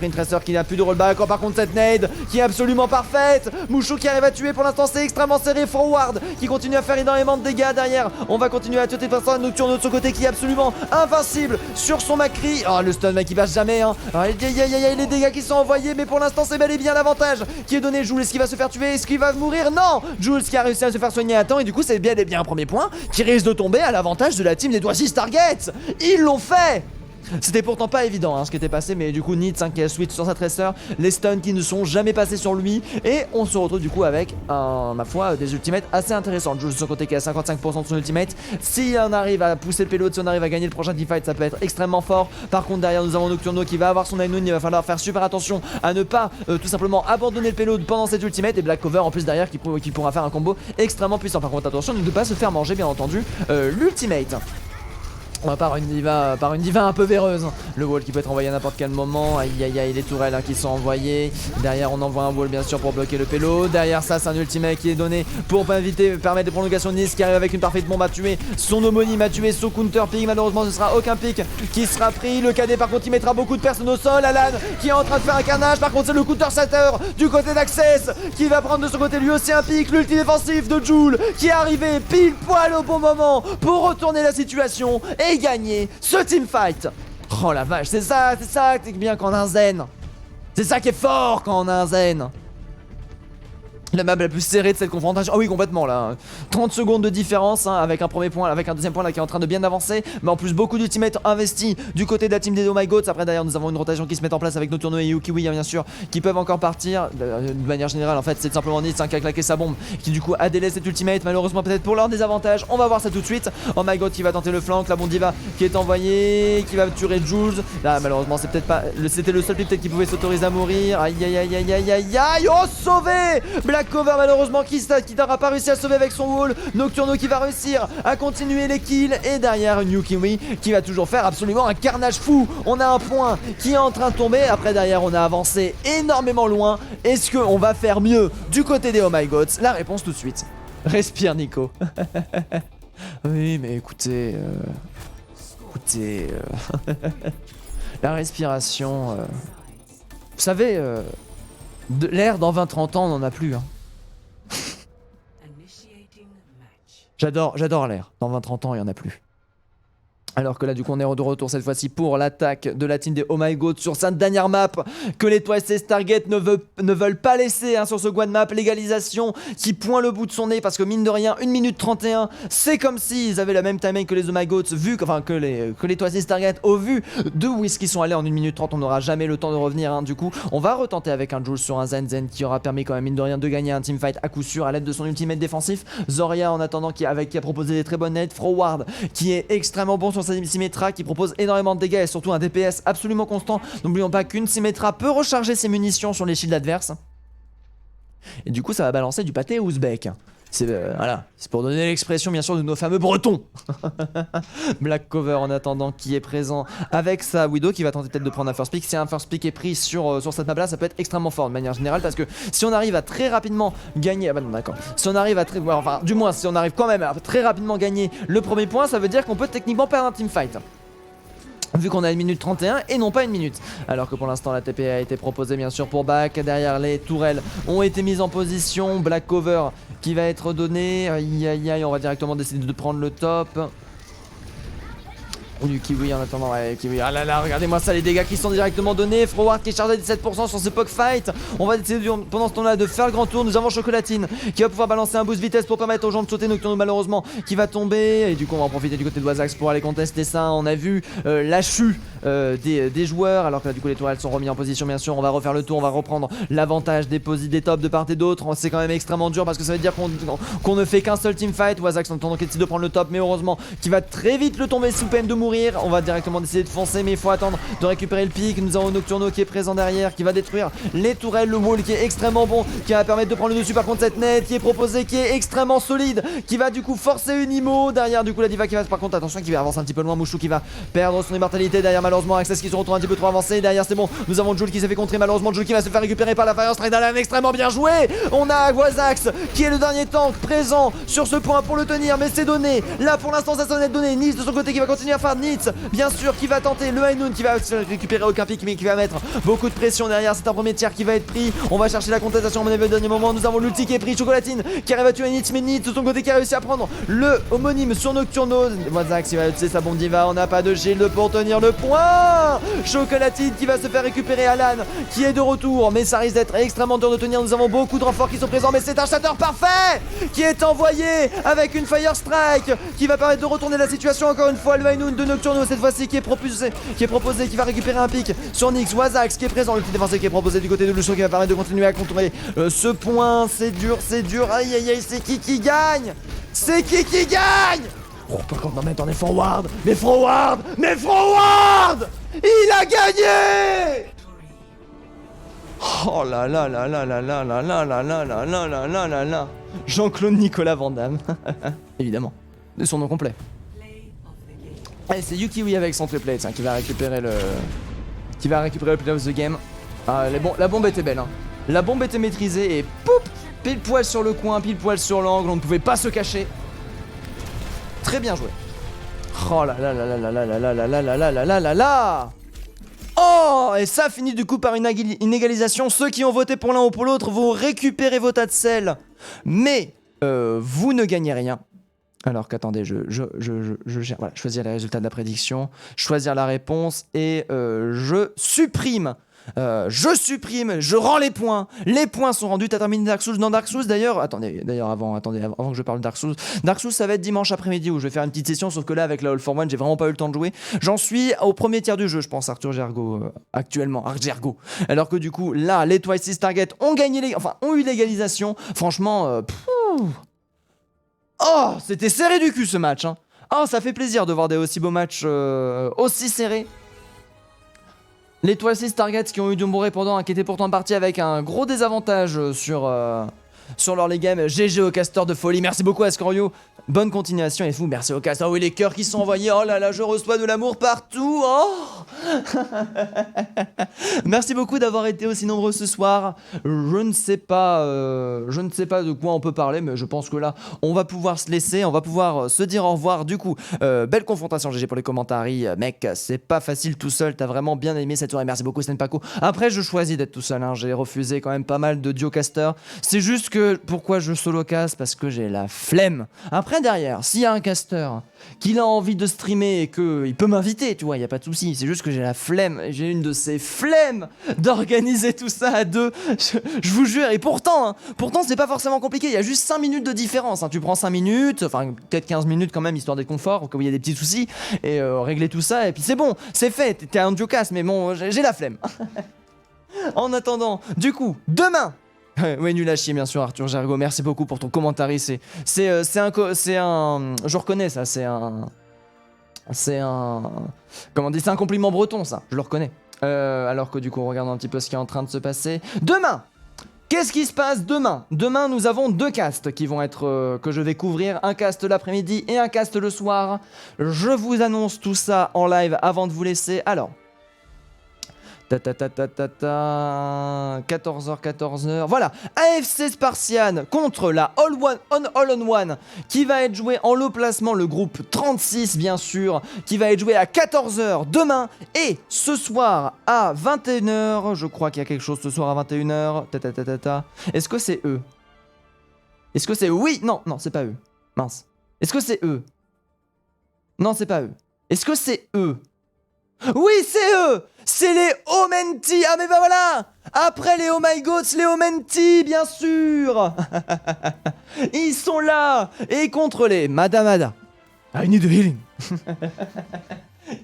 une tracer qui n'a plus de rollback. Par contre, cette nade qui est absolument parfaite. Mouchou qui arrive à tuer. Pour l'instant, c'est extrêmement serré. Forward qui continue à faire énormément de dégâts derrière. On va continuer à tuer personne. Nocturno de son côté qui est absolument invincible sur son Macri. Oh, le stun mec il passe jamais. Les dégâts qui sont envoyés. Mais pour l'instant, c'est bel et bien l'avantage qui est donné. Jules, est-ce qu'il va se faire tuer? Est-ce qu'il va mourir? Non. Jules qui a réussi à se faire soigner à temps. Et du coup, c'est bien et bien un premier point qui risque de tomber à l'avantage de la team des Twisted Targets. Ils l'ont fait. C'était pourtant pas évident ce qui était passé, mais du coup Nitz qui a switch sur sa tracer, les stuns qui ne sont jamais passés sur lui, et on se retrouve du coup avec ma foi des ultimates assez intéressantes. Jules de son côté qui a 55% de son ultimate. Si on arrive à pousser le payload, si on arrive à gagner le prochain teamfight, ça peut être extrêmement fort. Par contre derrière nous avons Nocturno qui va avoir son Ainoun, il va falloir faire super attention à ne pas tout simplement abandonner le payload pendant cette ultimate, et Black Cover en plus derrière qui pourra faire un combo extrêmement puissant. Par contre attention de ne pas se faire manger bien entendu l'ultimate. Par une diva un peu véreuse. Le wall qui peut être envoyé à n'importe quel moment. Aïe aïe aïe, les tourelles qui sont envoyées. Derrière on envoie un wall bien sûr pour bloquer le payload. Derrière ça c'est un ultimate qui est donné pour permettre des prolongations de Nitz qui arrive avec une parfaite bombe à tuer son homonyme, à tuer son counter pick. Malheureusement ce sera aucun pick qui sera pris. Le KD par contre il mettra beaucoup de personnes au sol. Alan qui est en train de faire un carnage. Par contre c'est le counter setter du côté d'Access qui va prendre de son côté lui aussi un pick. L'ulti défensif de Jules qui est arrivé pile poil au bon moment pour retourner la situation et gagner ce teamfight. Oh la vache, c'est ça qui est bien quand on a un zen. C'est ça qui est fort quand on a un zen. La map la plus serrée de cette confrontation. Ah oui, complètement là. 30 secondes de différence avec un premier point, avec un deuxième point là qui est en train de bien avancer. Mais en plus, beaucoup d'ultimates investis du côté de la team des Oh My Gods. Après, d'ailleurs, nous avons une rotation qui se met en place avec Nocturno et Yukiwi, bien sûr, qui peuvent encore partir. De manière générale, en fait, c'est simplement Nitz qui a claqué sa bombe, qui du coup a délaissé cet ultimate. Malheureusement, peut-être pour leur désavantage. On va voir ça tout de suite. Oh My God qui va tenter le flank. La bombe diva qui est envoyée, qui va tuer Jules. Là, malheureusement, c'est peut-être pas. C'était le seul pick peut-être qui pouvait s'autoriser à mourir. Aïe aïe aïe aïe aïe aïe aïe. Oh, sauvé! Black Cover malheureusement qui n'aura pas réussi à sauver avec son wall. Nocturno qui va réussir à continuer les kills. Et derrière Yukiwi qui va toujours faire absolument un carnage fou. On a un point qui est en train de tomber. Après derrière on a avancé énormément loin. Est-ce qu'on va faire mieux du côté des Oh My Gods? La réponse tout de suite. Respire Nico. Oui mais écoutez la respiration vous savez de l'air dans 20-30 ans on n'en a plus J'adore l'air. Dans 20-30 ans, il n'y en a plus. Alors que là, du coup, on est de retour cette fois-ci pour l'attaque de la team des Oh My God sur cette dernière map que les Twisted Target ne veulent pas laisser sur ce Guad map. Légalisation qui pointe le bout de son nez parce que mine de rien, 1 minute 31, c'est comme s'ils avaient la même timing que les Oh My God, que les Twisted Target au vu de où est-ce qu'ils sont allés en 1 minute 30. On n'aura jamais le temps de revenir. Du coup, on va retenter avec un Jules sur un Zen qui aura permis quand même, mine de rien, de gagner un teamfight à coup sûr à l'aide de son ultimate défensif. Zoria en attendant qui a proposé des très bonnes nades. Forward qui est extrêmement bon sur sa Symmetra qui propose énormément de dégâts et surtout un DPS absolument constant. N'oublions pas qu'une Symmetra peut recharger ses munitions sur les shields adverses. Et du coup ça va balancer du pâté ouzbek. C'est voilà, c'est pour donner l'expression bien sûr de nos fameux bretons. Black Cover en attendant qui est présent avec sa Widow qui va tenter peut-être de prendre un first pick. Si un first pick est pris sur cette map là, ça peut être extrêmement fort de manière générale parce que si on arrive à très rapidement gagner, ah bah non d'accord, si on arrive à enfin du moins si on arrive quand même à très rapidement gagner le premier point, ça veut dire qu'on peut techniquement perdre un teamfight. Vu qu'on a 1 minute 31 et non pas 1 minute. Alors que pour l'instant la TP a été proposée bien sûr pour back. Derrière les tourelles ont été mises en position. Black Cover qui va être donné. Aïe aïe aïe, on va directement décider de prendre le top. Du kiwi en attendant, ouais, kiwi. Ah là là, regardez-moi ça, les dégâts qui sont directement donnés. Froward qui est chargé à 17% sur ce Puck Fight. On va essayer pendant ce temps-là de faire le grand tour. Nous avons Chocolatine qui va pouvoir balancer un boost vitesse pour permettre aux gens de sauter. Nocturno malheureusement qui va tomber. Et du coup, on va en profiter du côté de Wazax pour aller contester ça. On a vu l'achut des joueurs. Alors que là, du coup, les tourelles sont remis en position, bien sûr. On va refaire le tour, on va reprendre l'avantage des tops de part et d'autre. C'est quand même extrêmement dur parce que ça veut dire qu'on ne fait qu'un seul teamfight. Wazax en attendant qu'il décide de prendre le top, mais heureusement qui va très vite le tomber sous peine de mourir. On va directement décider de foncer, mais il faut attendre de récupérer le pic. Nous avons Nocturno qui est présent derrière, qui va détruire les tourelles, le wall qui est extrêmement bon, qui va permettre de prendre le dessus. Par contre, cette net qui est proposée, qui est extrêmement solide, qui va du coup forcer une IMO. Derrière, du coup, la diva qui va, par contre, attention, qui va avancer un petit peu loin. Mouchou qui va perdre son immortalité. Derrière, malheureusement, Access qui se retrouve un petit peu trop avancé. Derrière, c'est bon. Nous avons Jules qui s'est fait contrer. Malheureusement, Jules qui va se faire récupérer par la Fire Strike. Alan, extrêmement bien joué. On a Wazax qui est le dernier tank présent sur ce point pour le tenir, mais c'est donné. Là, pour l'instant, ça sonne être donné. Nitz de son côté qui va continuer à faire Nitz, bien sûr, qui va tenter le High Noon, qui va se récupérer aucun pic, mais qui va mettre beaucoup de pression derrière. C'est un premier tiers qui va être pris. On va chercher la contestation, à mon avis, au dernier moment. Nous avons l'ulti qui est pris. Chocolatine qui arrive à tuer Nitz, mais Nitz de son côté qui a réussi à prendre le homonyme sur Nocturno. Wazax qui va utiliser sa bombe diva. On n'a pas de shield pour tenir le point. Chocolatine qui va se faire récupérer. Alan qui est de retour, mais ça risque d'être extrêmement dur de tenir. Nous avons beaucoup de renforts qui sont présents, mais c'est un shatter parfait qui est envoyé avec une Fire Strike qui va permettre de retourner la situation. Encore une fois, le High Noon de Nocturno cette fois-ci qui est proposé, qui va récupérer un pic sur Nyx. Wazax qui est présent, le petit défenseur qui est proposé du côté de Lucio qui va permettre de continuer à contrôler ce point. C'est dur, c'est dur. Aïe aïe aïe, c'est qui gagne? C'est qui gagne? Oh, par contre, non, mais attendez, forward. Mais forward, il a gagné. Oh là là là là là là là là là là là là là là là là. Jean-Claude Nicolas Van Damme. Évidemment. De son nom complet. Allez, c'est Yukiwi avec son triple plate qui va récupérer le play of the game. Ah, la bombe était belle, hein. La bombe était maîtrisée et poup, pile poil sur le coin, pile poil sur l'angle, on ne pouvait pas se cacher. Très bien joué. Oh là là là là là là là là là là là là là là là. Oh, et ça finit du coup par une égalisation. Ceux qui ont voté pour l'un ou pour l'autre vont récupérer vos tas de sel, mais vous ne gagnez rien. Alors qu'attendez, je gère. Voilà, choisir les résultats de la prédiction, choisir la réponse et je supprime, je rends les points. Les points sont rendus. T'as terminé Dark Souls. Dans Dark Souls d'ailleurs, avant que je parle de Dark Souls, ça va être dimanche après-midi où je vais faire une petite session. Sauf que là, avec la All for One, j'ai vraiment pas eu le temps de jouer. J'en suis au premier tiers du jeu, je pense, Arthur Gergo actuellement. Argergo. Alors que du coup, là, les Twice Target ont eu l'égalisation. Franchement, oh, c'était serré du cul ce match, hein. Oh, ça fait plaisir de voir des aussi beaux matchs aussi serrés. Les Twice Targets qui ont eu de bons répondants, qui étaient pourtant partis avec un gros désavantage sur leur les games. GG au caster de folie. Merci beaucoup Ascorio. Bonne continuation et fou. Merci au caster. Oh oui, les cœurs qui sont envoyés. Oh là là, je reçois de l'amour partout. Oh merci beaucoup d'avoir été aussi nombreux ce soir. Je ne sais pas de quoi on peut parler, mais je pense que là, on va pouvoir se laisser, on va pouvoir se dire au revoir. Du coup, belle confrontation, GG pour les commentaires. Mec, c'est pas facile tout seul. T'as vraiment bien aimé cette soirée. Merci beaucoup, Stenpaco. Après, je choisis d'être tout seul, hein. J'ai refusé quand même pas mal de duo-casters. C'est juste que pourquoi je solo-caste? Parce que j'ai la flemme. Après, derrière, s'il y a un caster qu'il a envie de streamer et qu'il peut m'inviter, tu vois, il n'y a pas de souci. C'est juste que j'ai la flemme, j'ai une de ces flemmes d'organiser tout ça à deux. Je vous jure, et pourtant c'est pas forcément compliqué, il y a juste 5 minutes de différence, hein. Tu prends 5 minutes, enfin peut-être 15 minutes quand même, histoire d'être confort, au cas où il y a des petits soucis, et régler tout ça, et puis c'est bon, c'est fait, t'es un duocast, mais bon, j'ai la flemme. En attendant, du coup, demain, ouais, nul à chier, bien sûr, Arthur Gergo. Merci beaucoup pour ton commentaire. C'est un. Je reconnais ça. C'est un. Comment on dit? C'est un compliment breton, ça. Je le reconnais. Alors que du coup, regardons un petit peu ce qui est en train de se passer. Demain! Qu'est-ce qui se passe demain? Demain, nous avons 2 casts qui vont être que je vais couvrir, un cast l'après-midi et un cast le soir. Je vous annonce tout ça en live avant de vous laisser. Alors. 14h, 14h. Voilà, AFC Spartian contre la All on One qui va être joué en low placement, le groupe 36 bien sûr, qui va être joué à 14h demain et ce soir à 21h. Je crois qu'il y a quelque chose ce soir à 21h. Est-ce que c'est eux? Est-ce que c'est... Oui, non, c'est pas eux. Mince. Est-ce que c'est eux? Non, c'est pas eux. Est-ce que c'est eux? Oui, c'est eux! C'est les Omenti! Ah mais bah voilà! Après les Oh My Gods, les Omenti, bien sûr! Ils sont là! Et contre les Madame Ada. I need a healing.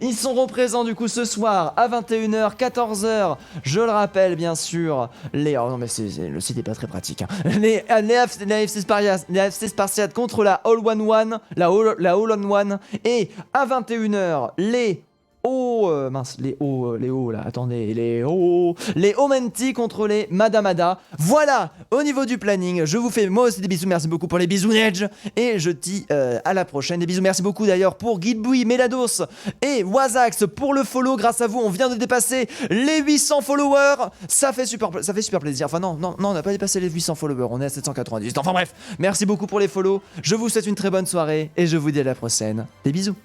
Ils sont présents du coup ce soir à 21h, 14h. Je le rappelle bien sûr. Les... Oh non mais le site est pas très pratique. Hein. Les AFC Spartiates contre la All-on-One. La All-on-One. Et à 21h, les... les là, attendez, les Omenti contre les Madame Ada. Voilà, au niveau du planning, je vous fais moi aussi des bisous, merci beaucoup pour les bisous Nedge, et je dis à la prochaine, des bisous, merci beaucoup d'ailleurs pour Guilboui, Melados et Wazax pour le follow, grâce à vous, on vient de dépasser les 800 followers, ça fait super plaisir, enfin non, on n'a pas dépassé les 800 followers, on est à 798, enfin bref, merci beaucoup pour les follow, je vous souhaite une très bonne soirée, et je vous dis à la prochaine, des bisous.